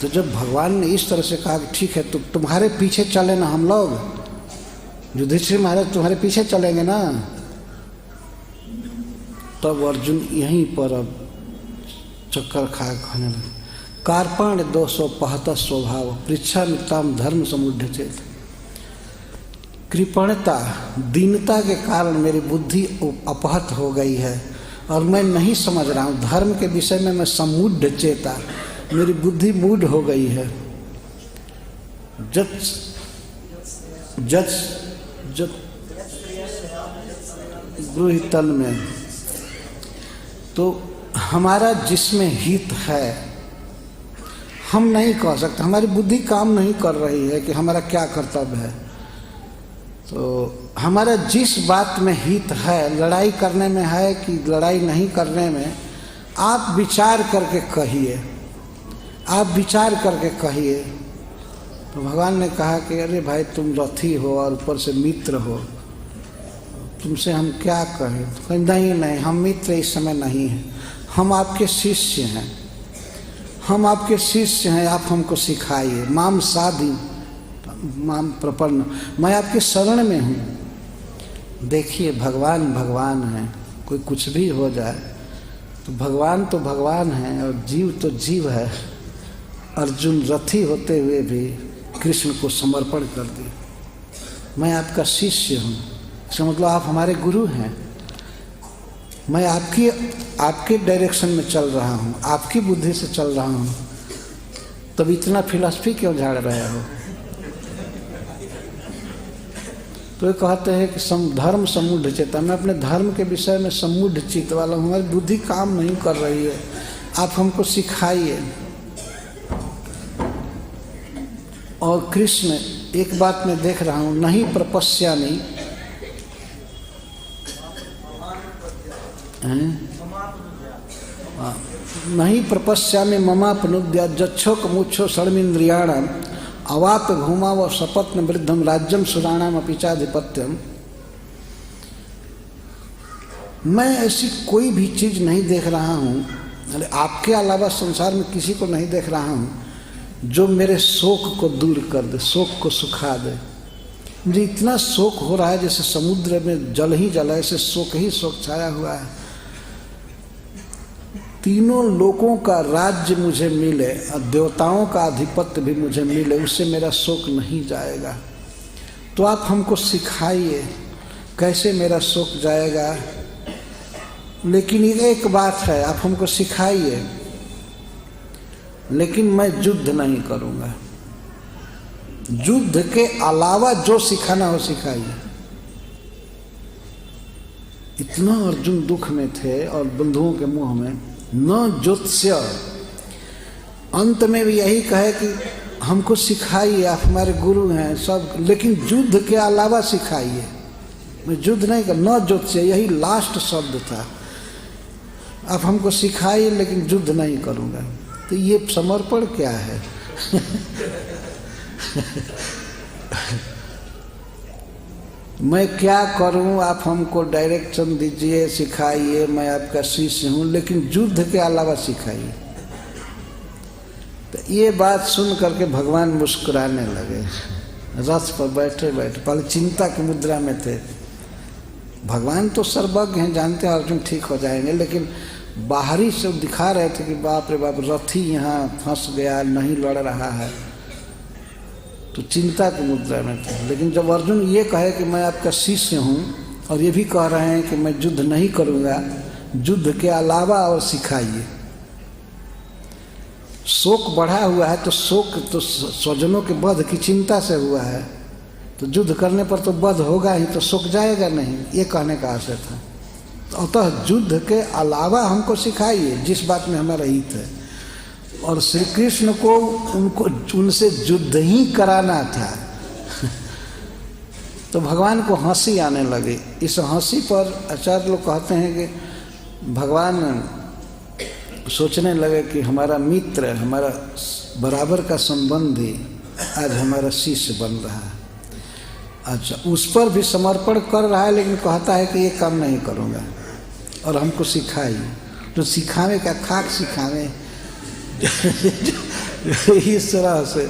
तो जब भगवान ने इस तरह से कहा कि ठीक है, तो तुम्हारे पीछे चले ना हम लोग, युधिष्ठिर महाराज तुम्हारे पीछे चलेंगे ना, तब अर्जुन यहीं पर अब चक्कर खा खाने लगे। कार्पाण्य 275 स्वभाव पृच्छा मिताम धर्म समुढ़ चेत। कृपणता दीनता के कारण मेरी बुद्धि अपहत हो गई है और मैं नहीं समझ रहा हूँ धर्म के विषय में। मैं समूढ़ चेता, मेरी बुद्धि मूढ़ हो गई है। गृहितन में तो हमारा जिसमें हित है हम नहीं कह सकते, हमारी बुद्धि काम नहीं कर रही है कि हमारा क्या कर्तव्य है। तो हमारा जिस बात में हित है, लड़ाई करने में है कि लड़ाई नहीं करने में, आप विचार करके कहिए, आप विचार करके कहिए। तो भगवान ने कहा कि अरे भाई तुम रथी हो और ऊपर से मित्र हो, तुमसे हम क्या कहें। तो कहीं नहीं, हम मित्र इस समय नहीं हैं, हम आपके शिष्य हैं, हम आपके शिष्य हैं, आप हमको सिखाइए। माम साधी माम प्रपन्न, मैं आपके शरण में हूँ। देखिए भगवान भगवान है, कोई कुछ भी हो जाए तो भगवान है और जीव तो जीव है। अर्जुन रथी होते हुए भी कृष्ण को समर्पण कर दिए। मैं आपका शिष्य हूँ, इसका मतलब आप हमारे गुरु हैं। मैं आपके डायरेक्शन में चल रहा हूँ, आपकी बुद्धि से चल रहा हूँ, तब इतना फिलॉसफी क्यों झाड़ रहे हो। तो ये कहते हैं कि धर्म समूढ़ चेता, मैं अपने धर्म के विषय में समूढ़ चित्त वाला हूँ, हमारी बुद्धि काम नहीं कर रही है, आप हमको सिखाइए। और कृष्ण एक बात मैं देख रहा हूँ, नहीं प्रपश्यामि, नहीं प्रपश्यामि ममापनुद्या जच्छोक मुच्छो षड्मिन्द्रियाणाम अवाप घूमा व सपत्न वृद्धम राज्यम सुराणाम अपिचाधिपत्यम। मैं ऐसी कोई भी चीज़ नहीं देख रहा हूँ, अरे आपके अलावा संसार में किसी को नहीं देख रहा हूँ जो मेरे शोक को दूर कर दे, शोक को सुखा दे। मुझे इतना शोक हो रहा है जैसे समुद्र में जल ही जल है, ऐसे शोक ही शोक छाया हुआ है। तीनों लोकों का राज्य मुझे मिले और देवताओं का आधिपत्य भी मुझे मिले, उससे मेरा शोक नहीं जाएगा। तो आप हमको सिखाइए कैसे मेरा शोक जाएगा। लेकिन एक बात है, आप हमको सिखाइए, लेकिन मैं युद्ध नहीं करूँगा। युद्ध के अलावा जो सिखाना हो सिखाइए। इतना अर्जुन दुख में थे और बंधुओं के मुंह में न ज्योत्स्य, अंत में भी यही कहे कि हमको सिखाइए, आप हमारे गुरु हैं सब, लेकिन युद्ध के अलावा सिखाइए। मैं युद्ध नहीं कर, न ज्योत्स्य, यही लास्ट शब्द था। आप हमको सिखाइए लेकिन युद्ध नहीं करूँगा। तो ये समर्पण क्या है। मैं क्या करूं, आप हमको डायरेक्शन दीजिए, सिखाइए, मैं आपका शिष्य हूं, लेकिन युद्ध के अलावा सिखाइए। तो ये बात सुन करके भगवान मुस्कुराने लगे। रथ पर बैठे बैठे, पहले चिंता की मुद्रा में थे। भगवान तो सर्वज्ञ हैं, जानते हैं अर्जुन ठीक हो जाएंगे, लेकिन बाहरी से दिखा रहे थे कि बाप रे बाप, रथी यहाँ फंस गया, नहीं लड़ रहा है, तो चिंता की मुद्रा में थे। लेकिन जब अर्जुन ये कहे कि मैं आपका शिष्य हूँ और ये भी कह रहे हैं कि मैं युद्ध नहीं करूँगा, युद्ध के अलावा और सिखाइए। शोक बढ़ा हुआ है तो शोक तो स्वजनों के वध की चिंता से हुआ है, तो युद्ध करने पर तो वध होगा ही, तो शोक जाएगा नहीं, ये कहने का आशय था। अतः युद्ध के अलावा हमको सिखाइए जिस बात में हमारा हित है। और श्री कृष्ण को उनसे युद्ध ही कराना था। तो भगवान को हंसी आने लगी। इस हंसी पर आचार्य लोग कहते हैं कि भगवान सोचने लगे कि हमारा मित्र, हमारा बराबर का संबंधी आज हमारा शिष्य बन रहा है। अच्छा, उस पर भी समर्पण कर रहा है, लेकिन कहता है कि ये काम नहीं करूँगा और हमको सिखाइए। तो सिखावे का खाक सिखावे इस तरह से।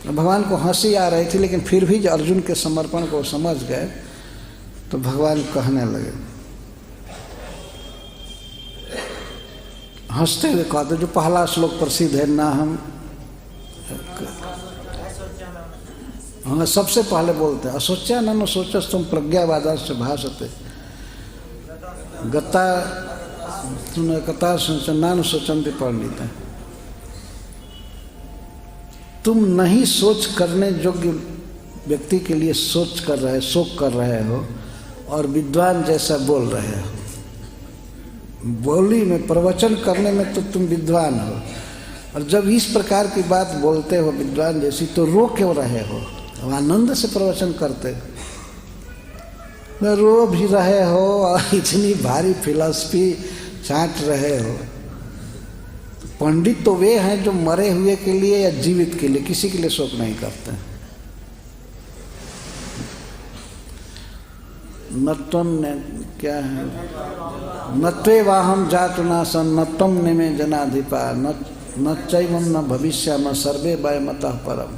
भगवान को हंसी आ रही थी, लेकिन फिर भी अर्जुन के समर्पण को समझ गए तो भगवान कहने लगे हंसते हुए कहते, जो पहला श्लोक प्रसिद्ध है ना, हम हाँ सबसे पहले बोलते हैं असोच्या न सोचस तुम प्रज्ञावादाश्च भाषते गता कथा नान सोचंती पंडित। तुम नहीं सोच करने योग्य व्यक्ति के लिए सोच कर रहे, शोक कर रहे हो और विद्वान जैसा बोल रहे हो। बोली में, प्रवचन करने में तो तुम विद्वान हो, और जब इस प्रकार की बात बोलते हो विद्वान जैसी, तो रो क्यों रहे हो? आनंद से प्रवचन करते रो भी रहे हो और इतनी भारी फिलॉसफी छांट रहे हो। पंडित तो वे हैं जो मरे हुए के लिए या जीवित के लिए, किसी के लिए शोक नहीं करते। नत्वम ने क्या है, नत्वे वाहम जातु नासन नत्वम ने में जनाधिपा न चैवम न भविष्याम सर्वे वयमतः परम।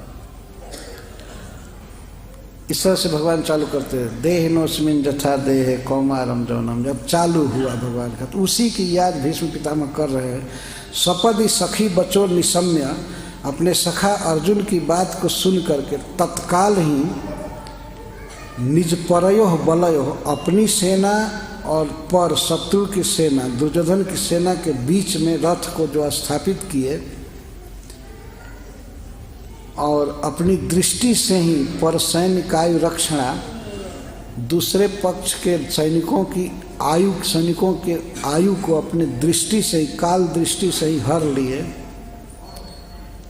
इस तरह से भगवान चालू करते हैं, देह नोस्मिन जथा देह कौमारम जौनम। जब चालू हुआ भगवान का, तो उसी की याद भीष्म पितामह कर रहे हैं। सपदि सखी बचो निशम्य, अपने सखा अर्जुन की बात को सुन करके तत्काल ही निज परयो बलयो, अपनी सेना और पर शत्रु की सेना, दुर्योधन की सेना के बीच में रथ को जो स्थापित किए, और अपनी दृष्टि से ही पर सैनिकायु रक्षणा, दूसरे पक्ष के सैनिकों के आयु को अपनी दृष्टि से ही, काल दृष्टि से ही हर लिए।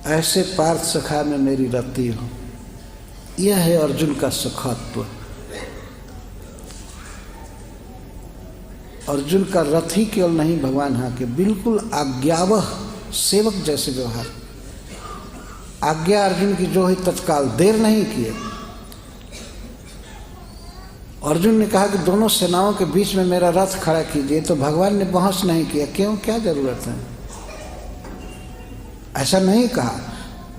ऐसे पार्थ सखा में मेरी रति हो। यह है अर्जुन का सखात्व। अर्जुन का रथ ही केवल नहीं भगवान हाँ के, बिल्कुल आज्ञावह सेवक जैसे व्यवहार। आज्ञा अर्जुन की जो ही तत्काल, देर नहीं किए। अर्जुन ने कहा कि दोनों सेनाओं के बीच में मेरा रथ खड़ा कीजिए, तो भगवान ने बहस नहीं किया, क्यों, क्या जरूरत है, ऐसा नहीं कहा।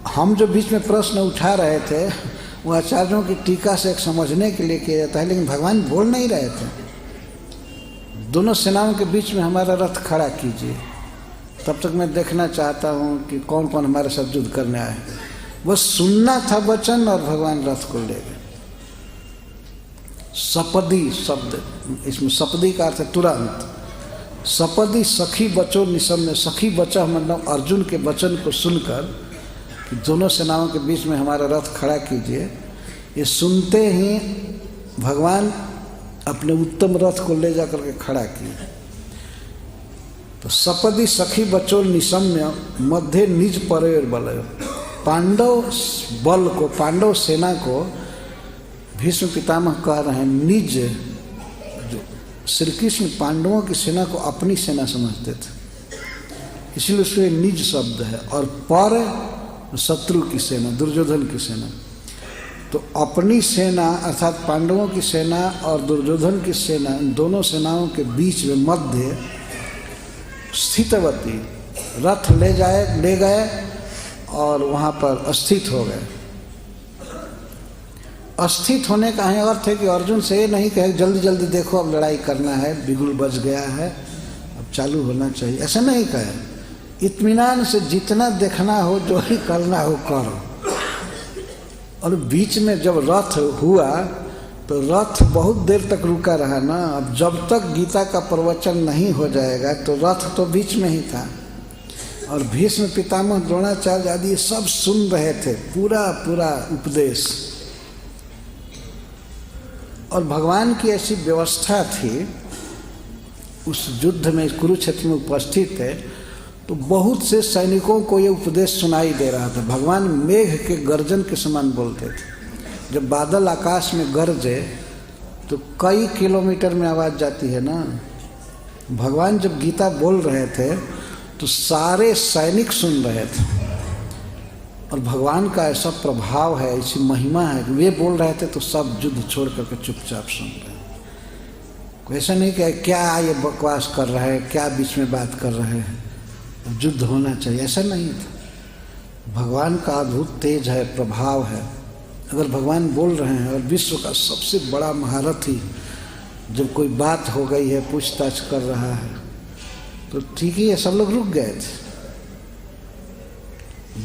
हम जो बीच में प्रश्न उठा रहे थे वो आचार्यों की टीका से एक समझने के लिए किया जाता है, लेकिन भगवान बोल नहीं रहे थे। दोनों सेनाओं के बीच में हमारा रथ खड़ा कीजिए, तब तक मैं देखना चाहता हूँ कि कौन कौन हमारे साथ युद्ध करने आए। बस सुनना था वचन और भगवान रथ को ले गए। सपदी शब्द, इसमें सपदी का अर्थ है तुरंत। सपदी सखी बचो निशम्य, सखी बचा मतलब अर्जुन के वचन को सुनकर कि दोनों सेनाओं के बीच में हमारा रथ खड़ा कीजिए, ये सुनते ही भगवान अपने उत्तम रथ को ले जाकर के खड़ा किए। तो सपदी सखी बचो निशम्य मध्य निज परयोर बलय। पांडव बल को, पांडव सेना को भीष्म पितामह कह रहे हैं निज। जो श्री कृष्ण पांडवों की सेना को अपनी सेना समझते थे, इसलिए उसमें निज शब्द है, और पर शत्रु की सेना, दुर्योधन की सेना। तो अपनी सेना अर्थात पांडवों की सेना और दुर्योधन की सेना, इन दोनों सेनाओं के बीच में मध्य स्थितवती, रथ ले गए और वहाँ पर स्थित हो गए। अस्थित होने का है अर्थ है कि अर्जुन से ये नहीं कहे जल्दी जल्दी देखो अब लड़ाई करना है, बिगुल बज गया है, अब चालू होना चाहिए, ऐसा नहीं कहे। इत्मीनान से जितना देखना हो, जो ही करना हो करो। और बीच में जब रथ हुआ तो रथ बहुत देर तक रुका रहा ना। अब जब तक गीता का प्रवचन नहीं हो जाएगा तो रथ तो बीच में ही था। और भीष्म पितामह द्रोणाचार्य आदि सब सुन रहे थे पूरा पूरा उपदेश। और भगवान की ऐसी व्यवस्था थी, उस युद्ध में कुरुक्षेत्र में उपस्थित है, तो बहुत से सैनिकों को ये उपदेश सुनाई दे रहा था। भगवान मेघ के गर्जन के समान बोलते थे। जब बादल आकाश में गरजे तो कई किलोमीटर में आवाज़ जाती है ना। भगवान जब गीता बोल रहे थे तो सारे सैनिक सुन रहे थे। और भगवान का ऐसा प्रभाव है, ऐसी महिमा है कि वे बोल रहे थे तो सब युद्ध छोड़ करके चुपचाप सुन रहे हैं। कोई ऐसा नहीं कि क्या ये बकवास कर रहे हैं, क्या बीच में बात कर रहे हैं, युद्ध होना चाहिए, ऐसा नहीं था। भगवान का अद्भुत तेज है, प्रभाव है। अगर भगवान बोल रहे हैं और विश्व का सबसे बड़ा महारथी जब कोई बात हो गई है, पूछताछ कर रहा है, तो ठीक ही है, सब लोग रुक गए थे।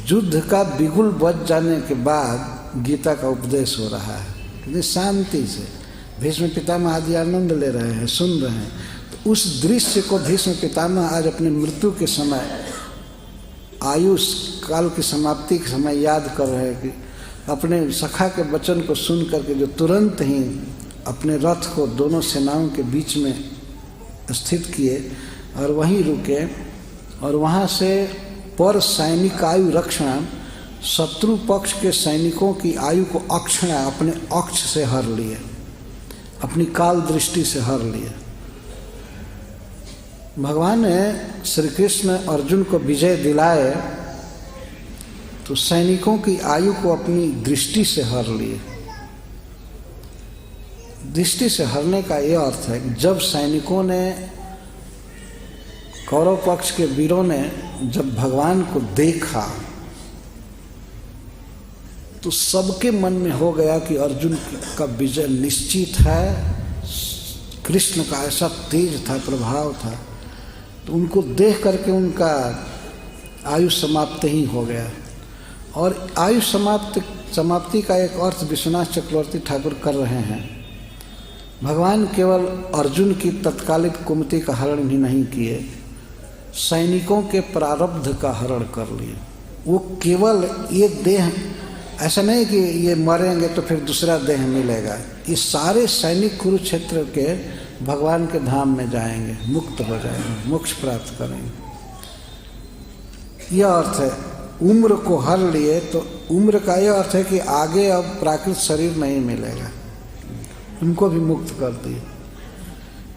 युद्ध का बिगुल बज जाने के बाद गीता का उपदेश हो रहा है, क्योंकि शांति से भीष्म पितामह आदि आनंद ले रहे हैं, सुन रहे हैं। तो उस दृश्य को भीष्म पितामह आज अपने मृत्यु के समय, आयुष काल की समाप्ति के समय याद कर रहे हैं कि अपने सखा के वचन को सुन करके जो तुरंत ही अपने रथ को दोनों सेनाओं के बीच में स्थित किए और वहीं रुके, और वहाँ से पर सैनिक आयु रक्षण, शत्रु पक्ष के सैनिकों की आयु को अक्षण अपने अक्ष से हर लिए, अपनी काल दृष्टि से हर लिए। भगवान ने श्री कृष्ण अर्जुन को विजय दिलाए तो सैनिकों की आयु को अपनी दृष्टि से हर लिए। दृष्टि से हरने का यह अर्थ है कि जब सैनिकों ने, कौरव पक्ष के वीरों ने जब भगवान को देखा तो सबके मन में हो गया कि अर्जुन का विजय निश्चित है। कृष्ण का ऐसा तेज था, प्रभाव था, तो उनको देख करके उनका आयु समाप्त ही हो गया। और आयु समाप्ति का एक अर्थ विश्वनाथ चक्रवर्ती ठाकुर कर रहे हैं। भगवान केवल अर्जुन की तत्कालिक कुमति का हरण ही नहीं किए, सैनिकों के प्रारब्ध का हरण कर लिए। वो केवल ये देह, ऐसा नहीं कि ये मरेंगे तो फिर दूसरा देह मिलेगा, ये सारे सैनिक कुरुक्षेत्र के भगवान के धाम में जाएंगे, मुक्त हो जाएंगे, मोक्ष प्राप्त करेंगे। यह अर्थ है। उम्र को हर लिए, तो उम्र का यह अर्थ है कि आगे अब प्राकृत शरीर नहीं मिलेगा, उनको भी मुक्त कर दिए।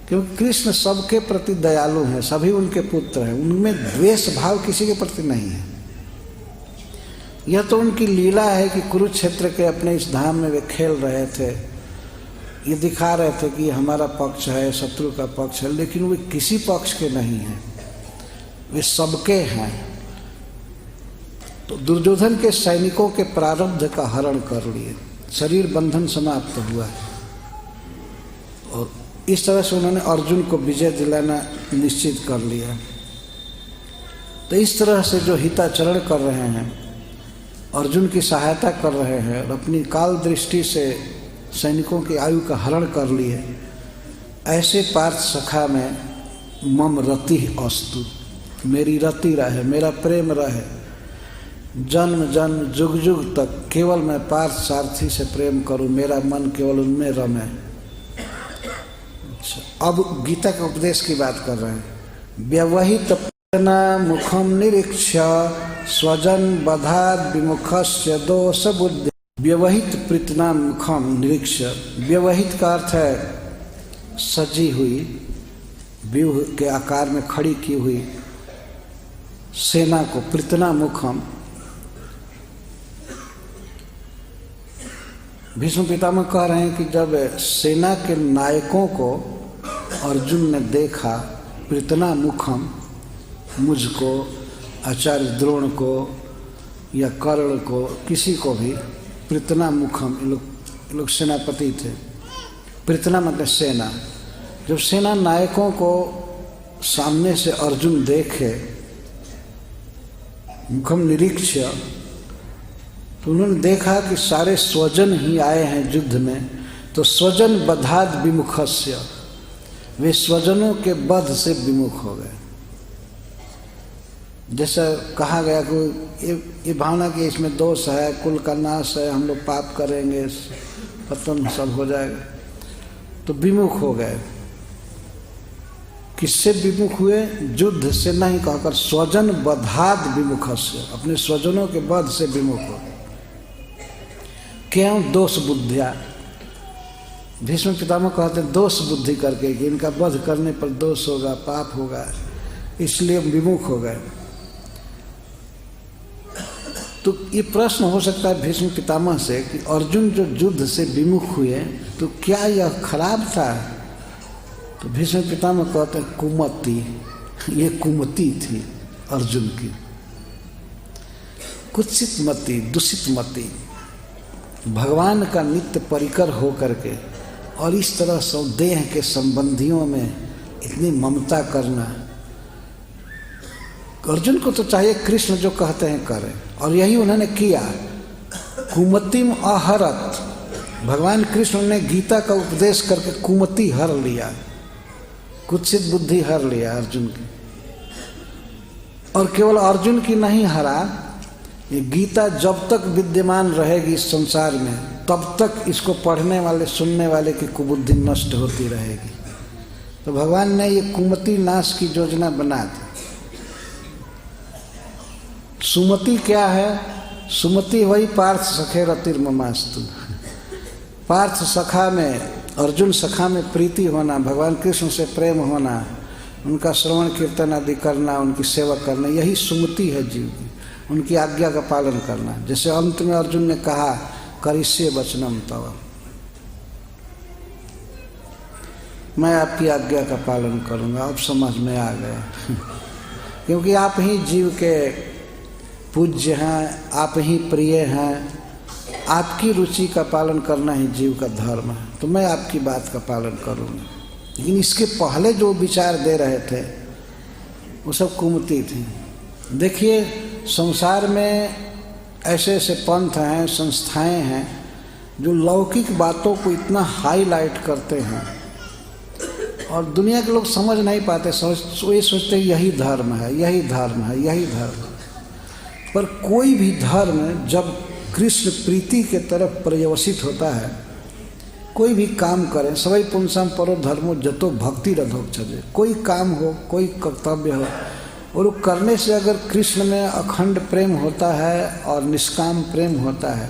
क्योंकि कृष्ण सबके प्रति दयालु हैं, सभी उनके पुत्र हैं, उनमें द्वेष भाव किसी के प्रति नहीं है। यह तो उनकी लीला है कि कुरुक्षेत्र के अपने इस धाम में वे खेल रहे थे, ये दिखा रहे थे कि हमारा पक्ष है, शत्रु का पक्ष है, लेकिन वे किसी पक्ष के नहीं हैं, वे सबके हैं। तो दुर्योधन के सैनिकों के प्रारब्ध का हरण कर लिए, शरीर बंधन समाप्त हुआ, और इस तरह से उन्होंने अर्जुन को विजय दिलाना निश्चित कर लिया। तो इस तरह से जो हिताचरण कर रहे हैं, अर्जुन की सहायता कर रहे हैं और अपनी काल दृष्टि से सैनिकों की आयु का हरण कर लिए, ऐसे पार्थ सखा में मम रति अस्तु, मेरी रति रहे, मेरा प्रेम रहे, जन्म जन्म जुग जुग तक केवल मैं पार्थ सारथी से प्रेम करूं, मेरा मन केवल उनमें रमे। अब गीता के उपदेश की बात कर रहे हैं। व्यवहित मुखम निरीक्ष्य स्वजन बधाद विमुखस्य दोष बुद्धि। व्यवहित प्रीतना मुखम निरीक्ष्य, व्यवहित का अर्थ है सजी हुई, व्यूह के आकार में खड़ी की हुई सेना को, प्रीतना मुखम। भीष्म पितामह कह रहे हैं कि जब सेना के नायकों को अर्जुन ने देखा, प्रीतना मुखम, मुझको, आचार्य द्रोण को या कर्ण को, किसी को भी प्रीतना मुखम, ये लोग सेनापति थे। प्रीतना मतलब सेना। जब सेना नायकों को सामने से अर्जुन देखे, मुखम निरीक्ष्य, तो उन्होंने देखा कि सारे स्वजन ही आए हैं युद्ध में, तो स्वजन बधाद विमुखस्य, वे स्वजनों के वध से विमुख हो गए। जैसा कहा गया कि ये भावना कि इसमें दोष है, कुल का नाश है, हम लोग पाप करेंगे, पतन सब हो जाएगा, तो विमुख हो गए। किससे विमुख हुए? युद्ध से नहीं कहकर स्वजन बधाद विमुखस्य, अपने स्वजनों के वध से विमुख हो। क्यों? दोष बुद्धिया। भीष्म पितामह कहते हैं दोष बुद्धि करके कि इनका वध करने पर दोष होगा, पाप होगा, इसलिए विमुख हो गए। तो ये प्रश्न हो सकता है भीष्म पितामह से कि अर्जुन जो युद्ध से विमुख हुए तो क्या यह खराब था? तो भीष्म पितामह कहते हैं कुमति, ये कुमति थी अर्जुन की, कुत्सित मति, दूषित मति, भगवान का नित्य परिकर हो करके और इस तरह से देह के संबंधियों में इतनी ममता करना, अर्जुन को तो चाहिए कृष्ण जो कहते हैं करें, और यही उन्होंने किया। कुमतिम अहरत, भगवान कृष्ण ने गीता का उपदेश करके कुमति हर लिया, कुत्सित बुद्धि हर लिया अर्जुन की। और केवल अर्जुन की नहीं हरा, ये गीता जब तक विद्यमान रहेगी इस संसार में, तब तक इसको पढ़ने वाले सुनने वाले की कुबुद्धि नष्ट होती रहेगी। तो भगवान ने ये कुमति नाश की योजना बना दी। सुमति क्या है? सुमति वही पार्थ सखे रतिर्ममास्तु। पार्थ सखा में, अर्जुन सखा में प्रीति होना, भगवान कृष्ण से प्रेम होना, उनका श्रवण कीर्तन आदि करना, उनकी सेवा करना, यही सुमति है जीव की। उनकी आज्ञा का पालन करना। जैसे अंत में अर्जुन ने कहा करिष्ये वचनम तव, मैं आपकी आज्ञा का पालन करूंगा। अब समझ में आ गया क्योंकि आप ही जीव के पूज्य हैं, आप ही प्रिय हैं, आपकी रुचि का पालन करना ही जीव का धर्म है, तो मैं आपकी बात का पालन करूंगा। लेकिन इसके पहले जो विचार दे रहे थे वो सब कुमति थी। देखिए संसार में ऐसे ऐसे पंथ हैं, संस्थाएं हैं जो लौकिक बातों को इतना हाईलाइट करते हैं और दुनिया के लोग समझ नहीं पाते, ये सोचते हैं यही धर्म है, यही धर्म है, यही धर्म है। पर कोई भी धर्म जब कृष्ण प्रीति के तरफ पर्यवसित होता है, कोई भी काम करें, सवै पुंसाम परो धर्मो जतो भक्ति रधोक छजे, कोई काम हो, कोई कर्तव्य हो, और वो करने से अगर कृष्ण में अखंड प्रेम होता है और निष्काम प्रेम होता है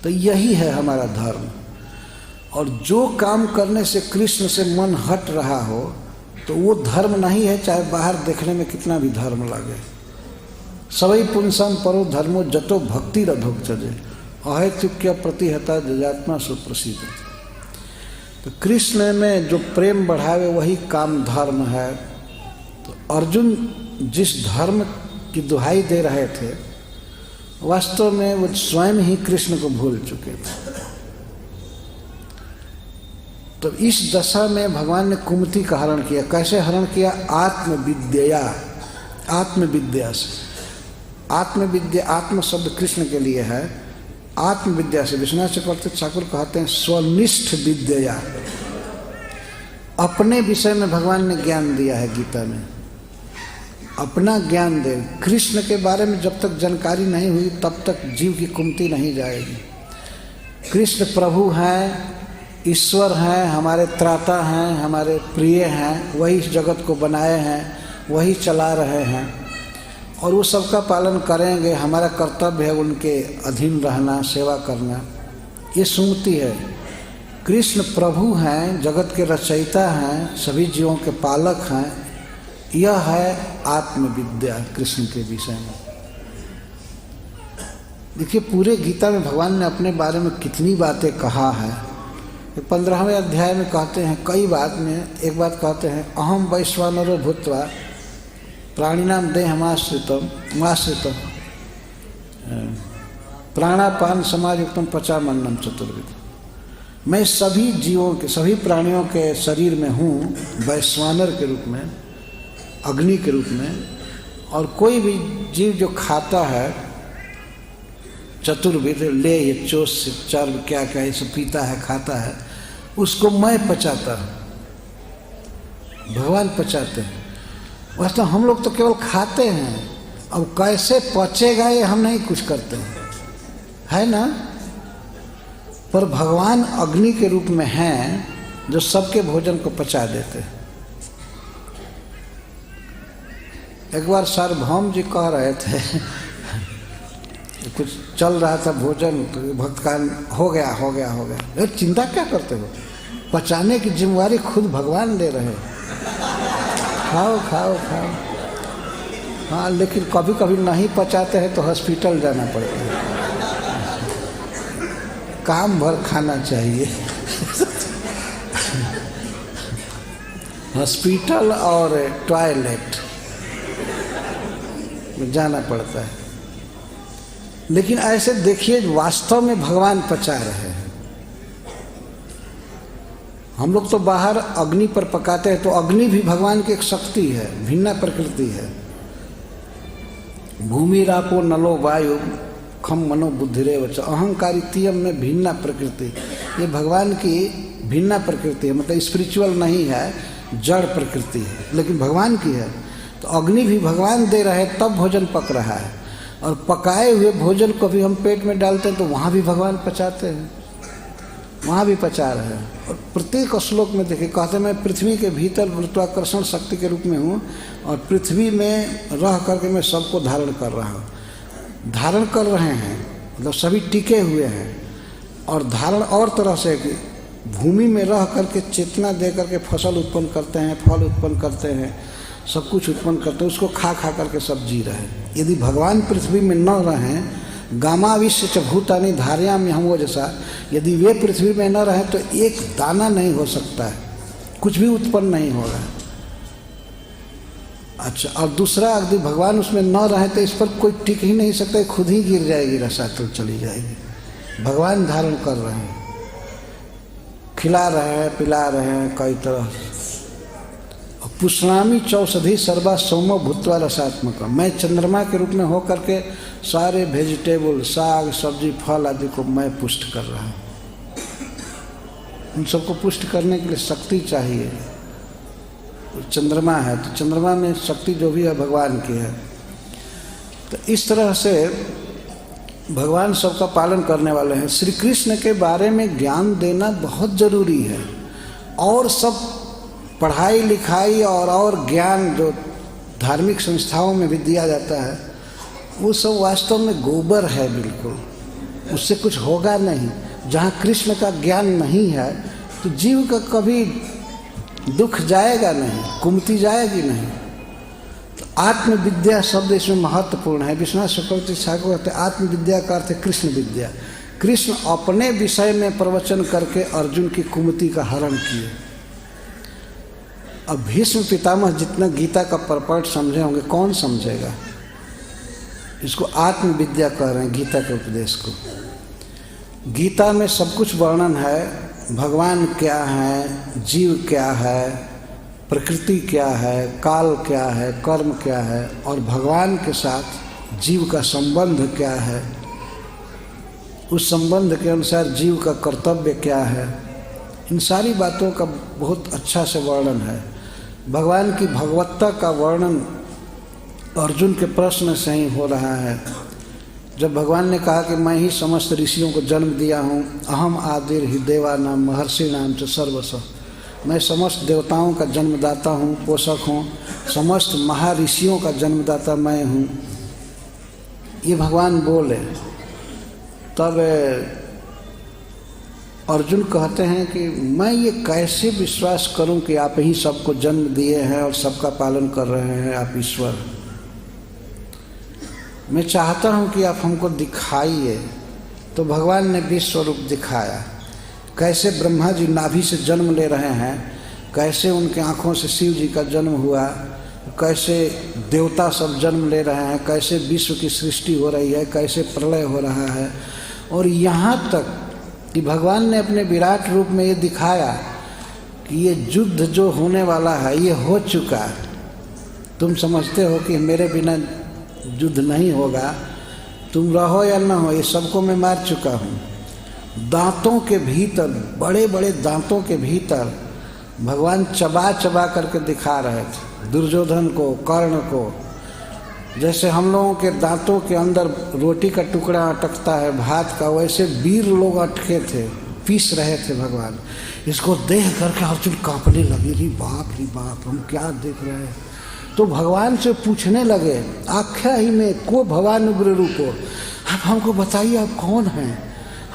तो यही है हमारा धर्म। और जो काम करने से कृष्ण से मन हट रहा हो तो वो धर्म नहीं है, चाहे बाहर देखने में कितना भी धर्म लगे। सवै पुंसाम परो धर्मो जतो भक्ति रधोक छजे, अहेतुक्य प्रतिहता जजात्मा सुप्रसिद्ध। तो कृष्ण में जो प्रेम बढ़ावे वही काम धर्म है। तो अर्जुन जिस धर्म की दुहाई दे रहे थे, वास्तव में वो स्वयं ही कृष्ण को भूल चुके थे। तो इस दशा में भगवान ने कुमति का हरण किया। कैसे हरण किया? आत्मविद्या, आत्मविद्या से। आत्मविद्या, आत्म शब्द कृष्ण के लिए है। आत्मविद्या से विश्वनाथ चक्रवर्ती ठाकुर कहते हैं स्वनिष्ठ विद्या। अपने विषय में भगवान ने ज्ञान दिया है गीता में, अपना ज्ञान दे। कृष्ण के बारे में जब तक जानकारी नहीं हुई तब तक जीव की कुमति नहीं जाएगी। कृष्ण प्रभु हैं, ईश्वर हैं, हमारे त्राता हैं, हमारे प्रिय हैं, वही इस जगत को बनाए हैं, वही चला रहे हैं और वो सबका पालन करेंगे। हमारा कर्तव्य है उनके अधीन रहना, सेवा करना, ये सुमति है। कृष्ण प्रभु हैं, जगत के रचयिता हैं, सभी जीवों के पालक हैं, यह है आत्मविद्या कृष्ण के विषय में। देखिए पूरे गीता में भगवान ने अपने बारे में कितनी बातें कहा है। 15वें अध्याय में कहते हैं, कई बात में एक बात कहते हैं, अहम वैश्वानरो भूत्वा प्राणिनाम देहमाश्रितम प्राणापान समायुक्तम पचामन्नम चतुर्विध। मैं सभी जीवों के, सभी प्राणियों के शरीर में हूँ, वैश्वानर के रूप में, अग्नि के रूप में, और कोई भी जीव जो खाता है चतुर्विध, ले ये चोस चर्म क्या क्या ये सब पीता है, खाता है, उसको मैं पचाता हूँ, भगवान पचाते हैं। वास्तव हम लोग तो केवल खाते हैं, अब कैसे पचेगा ये हम नहीं कुछ करते हैं, है ना। पर भगवान अग्नि के रूप में हैं जो सबके भोजन को पचा देते हैं। एक बार सार्वभौम जी कह रहे थे कुछ चल रहा था भोजन, तो भक्त का हो गया। चिंता क्या करते हो, पचाने की जिम्मेवारी खुद भगवान ले रहे हैं, खाओ। हाँ, लेकिन कभी कभी नहीं पचाते हैं तो हॉस्पिटल जाना पड़ता है, काम भर खाना चाहिए हॉस्पिटल और टॉयलेट में जाना पड़ता है। लेकिन ऐसे देखिए वास्तव में भगवान पचा रहे हैं। हम लोग तो बाहर अग्नि पर पकाते हैं, तो अग्नि भी भगवान की एक शक्ति है, भिन्न प्रकृति है। भूमि रापो नलो वायु खम मनो बुद्धिरे वच अहंकारित्यम में भिन्ना प्रकृति। ये भगवान की भिन्ना प्रकृति है, मतलब स्पिरिचुअल नहीं है, जड़ प्रकृति है, लेकिन भगवान की है। तो अग्नि भी भगवान दे रहे हैं तब भोजन पक रहा है, और पकाए हुए भोजन को भी हम पेट में डालते हैं तो वहाँ भी भगवान पचाते हैं, वहाँ भी पचा रहे हैं। और प्रत्येक श्लोक में देखिए कहते हैं मैं पृथ्वी के भीतर गुरुत्वाकर्षण शक्ति के रूप में हूँ और पृथ्वी में रह करके मैं सबको धारण कर रहा हूँ। धारण कर रहे हैं मतलब सभी टिके हुए हैं, और धारण और तरह से कि भूमि में रह करके चेतना दे करके फसल उत्पन्न करते हैं, फल उत्पन्न करते हैं, सब कुछ उत्पन्न करते हैं, उसको खा खा करके सब जी रहे हैं। यदि भगवान पृथ्वी में न रहें, गामा विश्व च भूतानि धारयामि हम वो जैसा, यदि वे पृथ्वी में न रहें तो एक दाना नहीं हो सकता है, कुछ भी उत्पन्न नहीं होगा। अच्छा, और दूसरा यदि भगवान उसमें न रहे तो इस पर कोई टिक ही नहीं सकता, खुद ही गिर जाएगी, रसातल चली जाएगी। भगवान धारण कर रहे हैं, खिला रहे हैं, पिला रहे हैं कई तरह। पुष्णामी चौषधि सर्वा सोमो भूत्वा रसात्मक, मैं चंद्रमा के रूप में हो करके सारे वेजिटेबल, साग सब्जी, फल आदि को मैं पुष्ट कर रहा हूँ। उन सबको पुष्ट करने के लिए शक्ति चाहिए। चंद्रमा है तो चंद्रमा में शक्ति जो भी है भगवान की है। तो इस तरह से भगवान सबका पालन करने वाले हैं। श्री कृष्ण के बारे में ज्ञान देना बहुत जरूरी है, और सब पढ़ाई लिखाई और ज्ञान जो धार्मिक संस्थाओं में भी दिया जाता है वो सब वास्तव में गोबर है, बिल्कुल उससे कुछ होगा नहीं। जहाँ कृष्ण का ज्ञान नहीं है तो जीव का कभी दुख जाएगा नहीं, कुमति जाएगी नहीं। तो आत्मविद्या शब्द इसमें महत्वपूर्ण है। विश्वनाथ चक्रवर्ती ठाकुर कहते हैं आत्मविद्या का अर्थ है कृष्ण विद्या। कृष्ण अपने विषय में प्रवचन करके अर्जुन की कुमति का हरण किए। अब भीष्म पितामह जितना गीता का परपट समझे होंगे, कौन समझेगा? इसको आत्मविद्या कह रहे हैं गीता के उपदेश को। गीता में सब कुछ वर्णन है, भगवान क्या है, जीव क्या है, प्रकृति क्या है, काल क्या है, कर्म क्या है, और भगवान के साथ जीव का संबंध क्या है, उस संबंध के अनुसार जीव का कर्तव्य क्या है। इन सारी बातों का बहुत अच्छा से वर्णन है। भगवान की भगवत्ता का वर्णन अर्जुन के प्रश्न से ही हो रहा है। जब भगवान ने कहा कि मैं ही समस्त ऋषियों को जन्म दिया हूँ, अहम आदिर ही देवानाम महर्षि नाम च सर्वस्व, मैं समस्त देवताओं का जन्मदाता हूँ, पोषक हूँ, समस्त महर्षियों का जन्मदाता मैं हूँ, ये भगवान बोले। तब अर्जुन कहते हैं कि मैं ये कैसे विश्वास करूं कि आप ही सबको जन्म दिए हैं और सबका पालन कर रहे हैं, आप ईश्वर। मैं चाहता हूं कि आप हमको दिखाइए। तो भगवान ने विश्व रूप दिखाया, कैसे ब्रह्मा जी नाभि से जन्म ले रहे हैं, कैसे उनके आँखों से शिव जी का जन्म हुआ, कैसे देवता सब जन्म ले रहे हैं, कैसे विश्व की सृष्टि हो रही है, कैसे प्रलय हो रहा है। और यहाँ तक कि भगवान ने अपने विराट रूप में ये दिखाया कि ये युद्ध जो होने वाला है ये हो चुका है। तुम समझते हो कि मेरे बिना युद्ध नहीं होगा, तुम रहो या ना हो, ये सबको मैं मार चुका हूँ। दांतों के भीतर, बड़े बड़े दांतों के भीतर भगवान चबा चबा करके दिखा रहे थे दुर्योधन को, कर्ण को। जैसे हम लोगों के दांतों के अंदर रोटी का टुकड़ा अटकता है भात का, वैसे वीर लोग अटके थे, पीस रहे थे भगवान। इसको देख करके अर्जुन कांपने लगे, रे बाप हम क्या देख रहे हैं। तो भगवान से पूछने लगे, आख्या ही में को भगवान उग्र रूपो, आप हमको बताइए आप कौन हैं,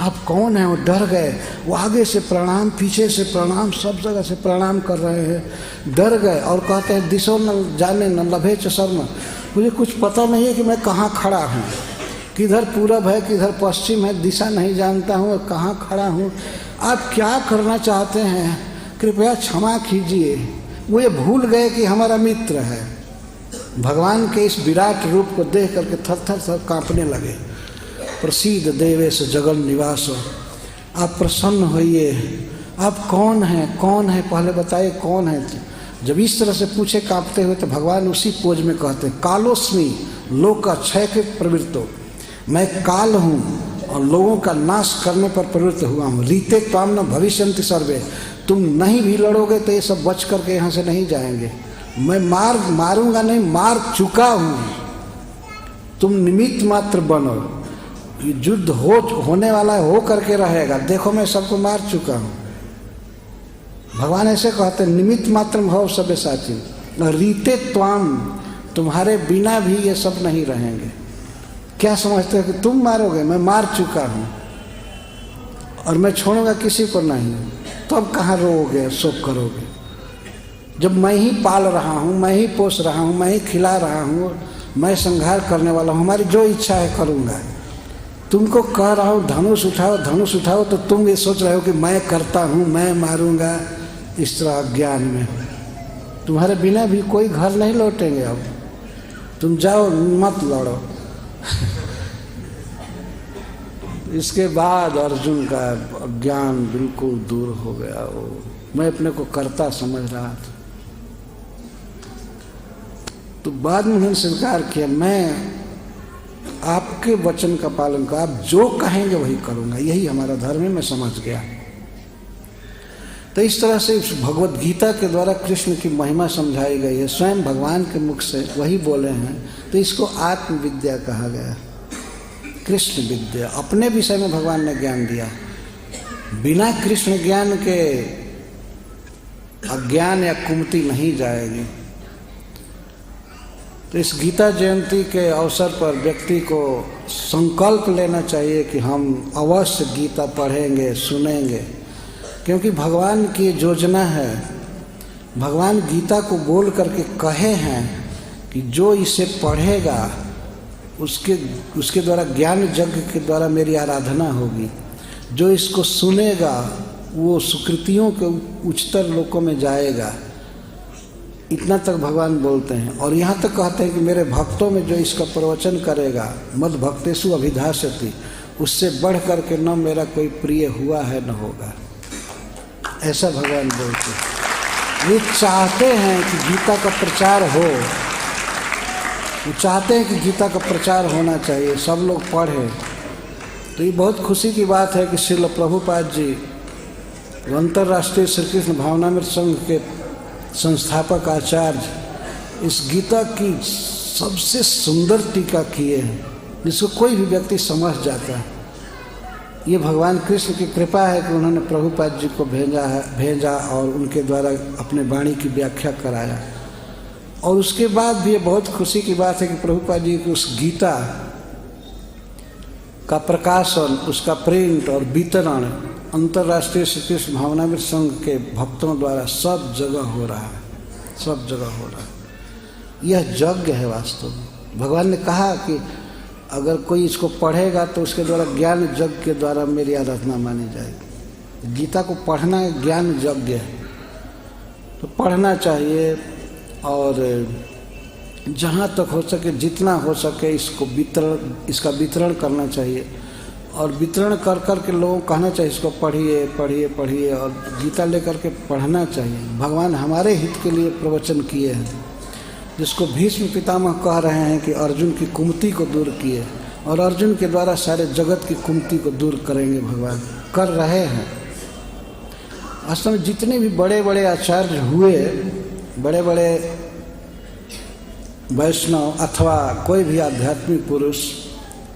आप कौन हैं। वो डर गए, वो आगे से प्रणाम, पीछे से प्रणाम, सब जगह से प्रणाम कर रहे हैं। डर गए और कहते हैं दिशो न जाने न लभे च शर्म, मुझे कुछ पता नहीं है कि मैं कहाँ खड़ा हूँ, किधर पूरब है किधर पश्चिम है, दिशा नहीं जानता हूँ और कहाँ खड़ा हूँ। आप क्या करना चाहते हैं, कृपया क्षमा कीजिए। वो ये भूल गए कि हमारा मित्र है। भगवान के इस विराट रूप को देख करके थर थर थर काँपने लगे। प्रसीद देवेश जगन निवास, आप प्रसन्न होइए, आप कौन हैं, कौन है, पहले बताइए कौन है। जब इस तरह से पूछे कांपते हुए तो भगवान उसी पोज में कहते हैं कालोस्मी लोक क्षय के प्रवृत्तो, मैं काल हूँ और लोगों का नाश करने पर प्रवृत्त हुआ हूँ। रीते त्वाम न भविष्यन्ति सर्वे, तुम नहीं भी लड़ोगे तो ये सब बच करके यहाँ से नहीं जाएंगे। मैं मारूंगा नहीं, मार चुका हूँ, तुम निमित्त मात्र बनो। ये युद्ध होने वाला हो करके रहेगा, देखो मैं सबको मार चुका हूँ। भगवान ऐसे कहते हैं, निमित्त मात्र भव सब्यसाची, रीते त्वाम, तुम्हारे बिना भी ये सब नहीं रहेंगे। क्या समझते हो कि तुम मारोगे? मैं मार चुका हूँ और मैं छोड़ूंगा किसी को नहीं। तो अब कहाँ रोओगे, शोक करोगे? जब मैं ही पाल रहा हूँ, मैं ही पोस रहा हूँ, मैं ही खिला रहा हूँ, मैं संहार करने वाला हूँ, हमारी जो इच्छा है करूँगा। तुमको कह रहा हूँ धनुष उठाओ, धनुष उठाओ, तो तुम ये सोच रहे हो कि मैं करता हूँ, मैं मारूंगा। इस तरह अज्ञान में तुम्हारे बिना भी कोई घर नहीं लौटेंगे। अब तुम जाओ, मत लड़ो। इसके बाद अर्जुन का अज्ञान बिल्कुल दूर हो गया। वो मैं अपने को कर्ता समझ रहा था, तो बाद में उन्होंने स्वीकार किया, मैं आपके वचन का पालन कर, आप जो कहेंगे वही करूंगा, यही हमारा धर्म है। मैं समझ गया। तो इस तरह से भगवत गीता के द्वारा कृष्ण की महिमा समझाई गई है, स्वयं भगवान के मुख से वही बोले हैं। तो इसको आत्मविद्या कहा गया, कृष्ण विद्या। अपने विषय में भगवान ने ज्ञान दिया। बिना कृष्ण ज्ञान के अज्ञान या कुमति नहीं जाएगी। तो इस गीता जयंती के अवसर पर व्यक्ति को संकल्प लेना चाहिए कि हम अवश्य गीता पढ़ेंगे, सुनेंगे, क्योंकि भगवान की योजना है। भगवान गीता को बोल करके कहे हैं कि जो इसे पढ़ेगा उसके द्वारा ज्ञान यज्ञ के द्वारा मेरी आराधना होगी। जो इसको सुनेगा वो सुकृतियों के उच्चतर लोकों में जाएगा। इतना तक भगवान बोलते हैं। और यहाँ तक कहते हैं कि मेरे भक्तों में जो इसका प्रवचन करेगा, मद भक्तेषु अभिधास्यति, उससे बढ़ करके न मेरा कोई प्रिय हुआ है न होगा। ऐसा भगवान बोलते हैं। ये चाहते हैं कि गीता का प्रचार हो, वो चाहते हैं कि गीता का प्रचार होना चाहिए, सब लोग पढ़ें। तो ये बहुत खुशी की बात है कि श्रील प्रभुपाद जी अंतर्राष्ट्रीय श्री कृष्ण भावनामृत संघ के संस्थापक आचार्य इस गीता की सबसे सुंदर टीका किए हैं, जिसको कोई भी व्यक्ति समझ जाता है। ये भगवान कृष्ण की कृपा है कि उन्होंने प्रभुपाद जी को भेजा और उनके द्वारा अपने वाणी की व्याख्या कराया। और उसके बाद भी ये बहुत खुशी की बात है कि प्रभुपाद जी की उस गीता का प्रकाशन, उसका प्रिंट और वितरण अंतर्राष्ट्रीय श्री कृष्ण भावनामृत संघ के भक्तों द्वारा सब जगह हो रहा है, सब जगह हो रहा है। यह यज्ञ है वास्तव में। भगवान ने कहा कि अगर कोई इसको पढ़ेगा तो उसके द्वारा ज्ञान यज्ञ के द्वारा मेरी आराधना मानी जाएगी। गीता को पढ़ना ज्ञान यज्ञ है, तो पढ़ना चाहिए। और जहाँ तक हो सके, जितना हो सके, इसका वितरण करना चाहिए। और वितरण कर कर के लोगों को कहना चाहिए इसको पढ़िए पढ़िए पढ़िए, और गीता लेकर के पढ़ना चाहिए। भगवान हमारे हित के लिए प्रवचन किए हैं, जिसको भीष्म पितामह कह रहे हैं कि अर्जुन की कुमति को दूर किए, और अर्जुन के द्वारा सारे जगत की कुमति को दूर करेंगे। भगवान कर रहे हैं। असल में जितने भी बड़े बड़े आचार्य हुए, बड़े बड़े वैष्णव अथवा कोई भी आध्यात्मिक पुरुष,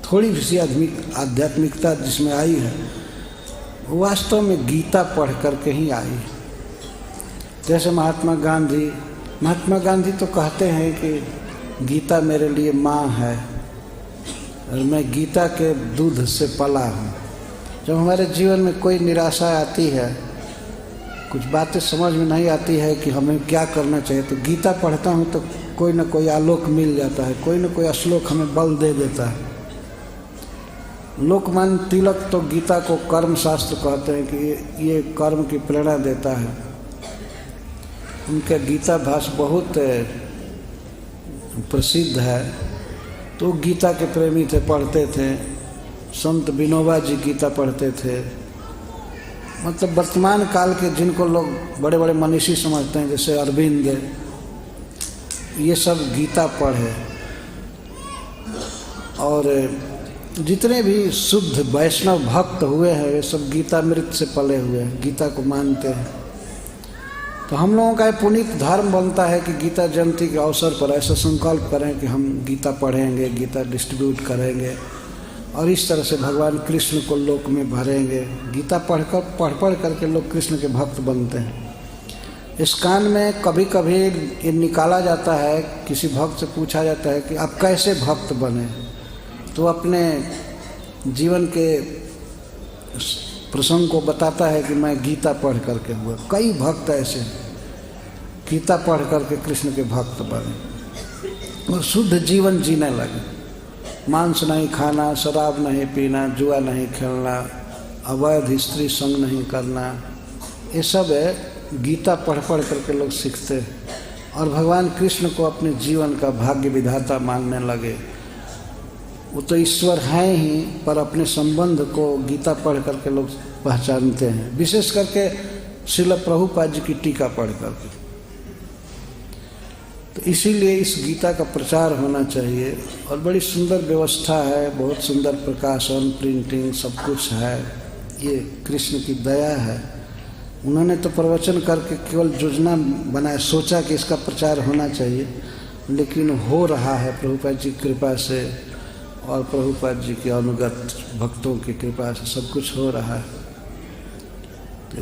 थोड़ी सी आध्यात्मिकता जिसमें आई है, वास्तव में गीता पढ़ करके ही आई। जैसे महात्मा गांधी तो कहते हैं कि गीता मेरे लिए माँ है और मैं गीता के दूध से पला हूँ। जब हमारे जीवन में कोई निराशा आती है, कुछ बातें समझ में नहीं आती है कि हमें क्या करना चाहिए, तो गीता पढ़ता हूँ तो कोई ना कोई आलोक मिल जाता है, कोई ना कोई श्लोक हमें बल दे देता है। लोकमान्य तिलक तो गीता को कर्म शास्त्र कहते हैं कि ये कर्म की प्रेरणा देता है। उनका गीता भाष्य बहुत प्रसिद्ध है, तो गीता के प्रेमी थे, पढ़ते थे। संत विनोबा जी गीता पढ़ते थे। मतलब वर्तमान काल के जिनको लोग बड़े बड़े मनीषी समझते हैं, जैसे अरविंद, ये सब गीता पढ़े। और जितने भी शुद्ध वैष्णव भक्त हुए हैं वे सब गीतामृत से पले हुए हैं, गीता को मानते हैं। तो हम लोगों का पुनीत धर्म बनता है कि गीता जयंती के अवसर पर ऐसा संकल्प करें कि हम गीता पढ़ेंगे, गीता डिस्ट्रीब्यूट करेंगे और इस तरह से भगवान कृष्ण को लोक में भरेंगे। गीता पढ़ करके लोग कृष्ण के भक्त बनते हैं। इस कान में कभी कभी ये निकाला जाता है, किसी भक्त से पूछा जाता है कि आप कैसे भक्त बने, तो अपने जीवन के प्रसंग को बताता है कि मैं गीता पढ़ करके हुआ। कई भक्त ऐसे गीता पढ़ करके कृष्ण के भक्त बने और शुद्ध जीवन जीने लगे। मांस नहीं खाना, शराब नहीं पीना, जुआ नहीं खेलना, अवैध स्त्री संग नहीं करना, ये सब है गीता पढ़ करके लोग सीखते हैं और भगवान कृष्ण को अपने जीवन का भाग्य विधाता मानने लगे। वो तो ईश्वर हैं ही, पर अपने संबंध को गीता पढ़ करके लोग पहचानते हैं, विशेष करके श्रील प्रभुपाद जी की टीका पढ़ करके। तो इसीलिए इस गीता का प्रचार होना चाहिए और बड़ी सुंदर व्यवस्था है, बहुत सुंदर प्रकाशन, प्रिंटिंग सब कुछ है। ये कृष्ण की दया है। उन्होंने तो प्रवचन करके केवल योजना बनाया, सोचा कि इसका प्रचार होना चाहिए, लेकिन हो रहा है प्रभुपाद जी की कृपा से और प्रभुपाद जी के अनुगत भक्तों की कृपा से सब कुछ हो रहा है। तो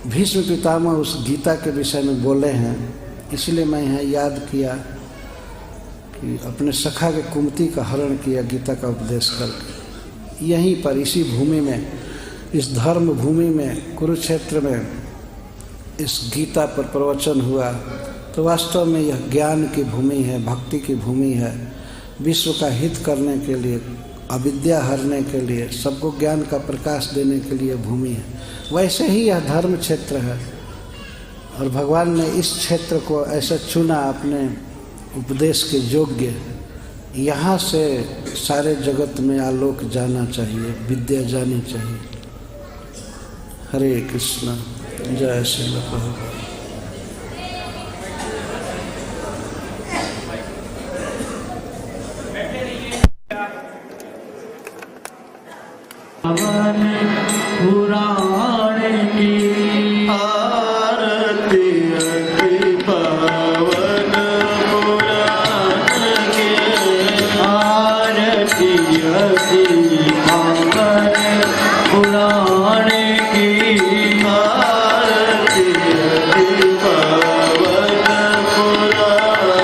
भीष्म पितामह उस गीता के विषय में बोले हैं, इसलिए मैं यहाँ याद किया कि अपने सखा के कुमति का हरण किया गीता का उपदेश करके। यहीं पर इसी भूमि में, इस धर्म भूमि में, कुरुक्षेत्र में इस गीता पर प्रवचन हुआ। तो वास्तव में यह ज्ञान की भूमि है, भक्ति की भूमि है, विश्व का हित करने के लिए, अविद्या हरने के लिए, सबको ज्ञान का प्रकाश देने के लिए भूमि है। वैसे ही यह धर्म क्षेत्र है और भगवान ने इस क्षेत्र को ऐसा चुना अपने उपदेश के योग्य। यहाँ से सारे जगत में आलोक जाना चाहिए, विद्या जानी चाहिए। हरे कृष्ण, जय श्री प्रभुपाद। पुराण की आरती अति पावन, पुराण की आरती अति पावन, पुराण की आरती अति पावन, पुराण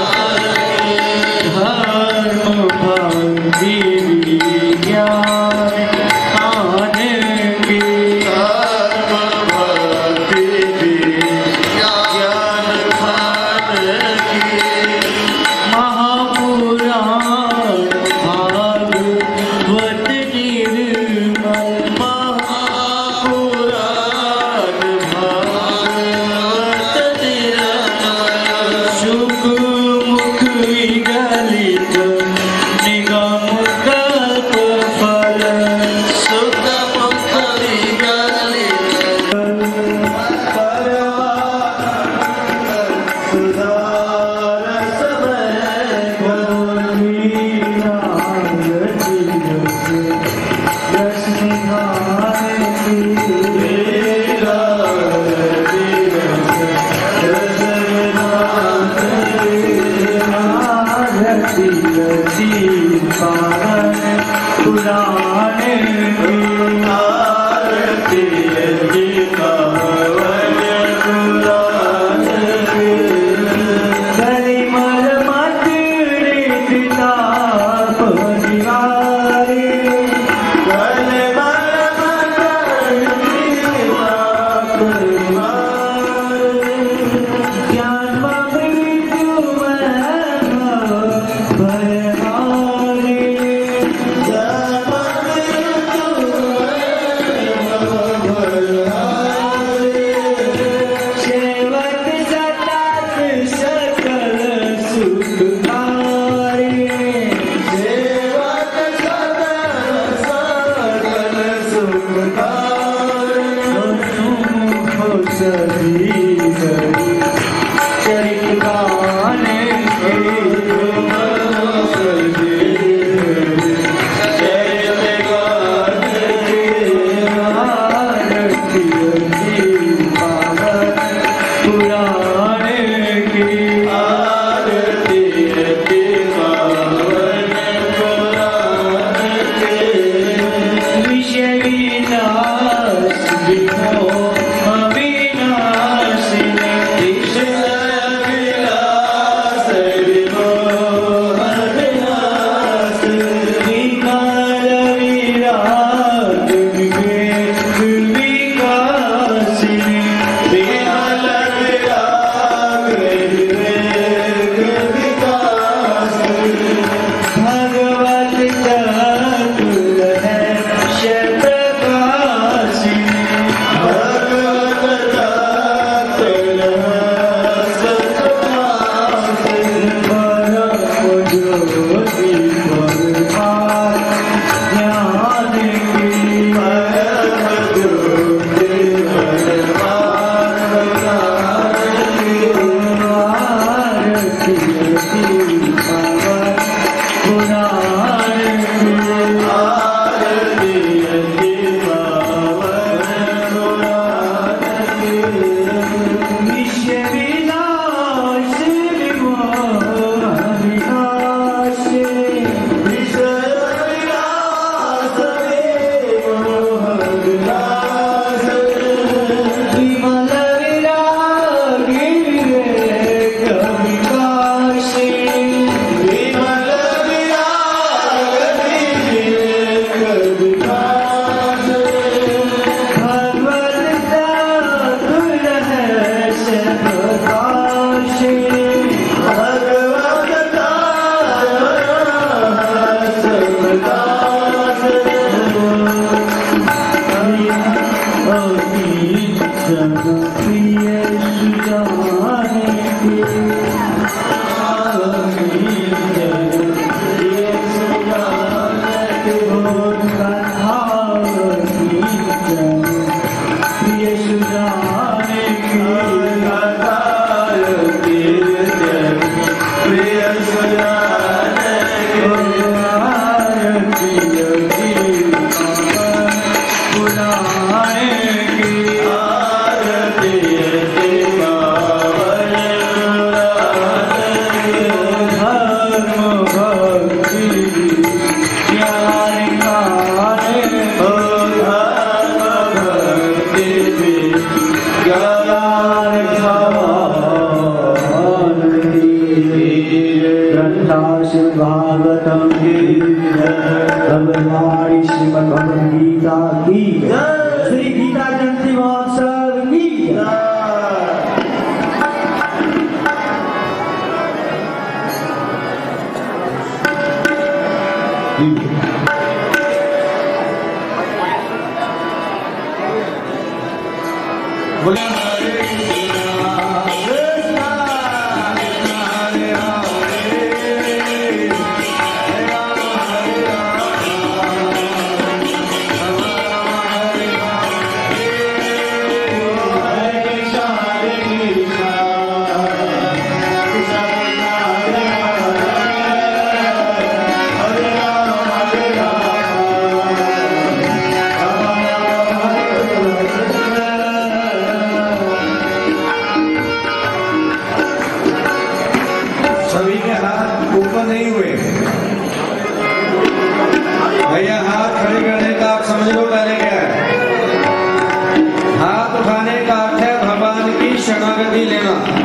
धर्म भक्ति विज्ञान Jai भागवतम श्रीमद् भगवद गीता की श्री गीता जयंती महोत्सव की सभी के हाथ ऊपर नहीं हुए भैया। हाथ खड़े करने का आप समझ लो पहले क्या है। हाथ उठाने का अर्थ है भगवान की शरणागति लेना।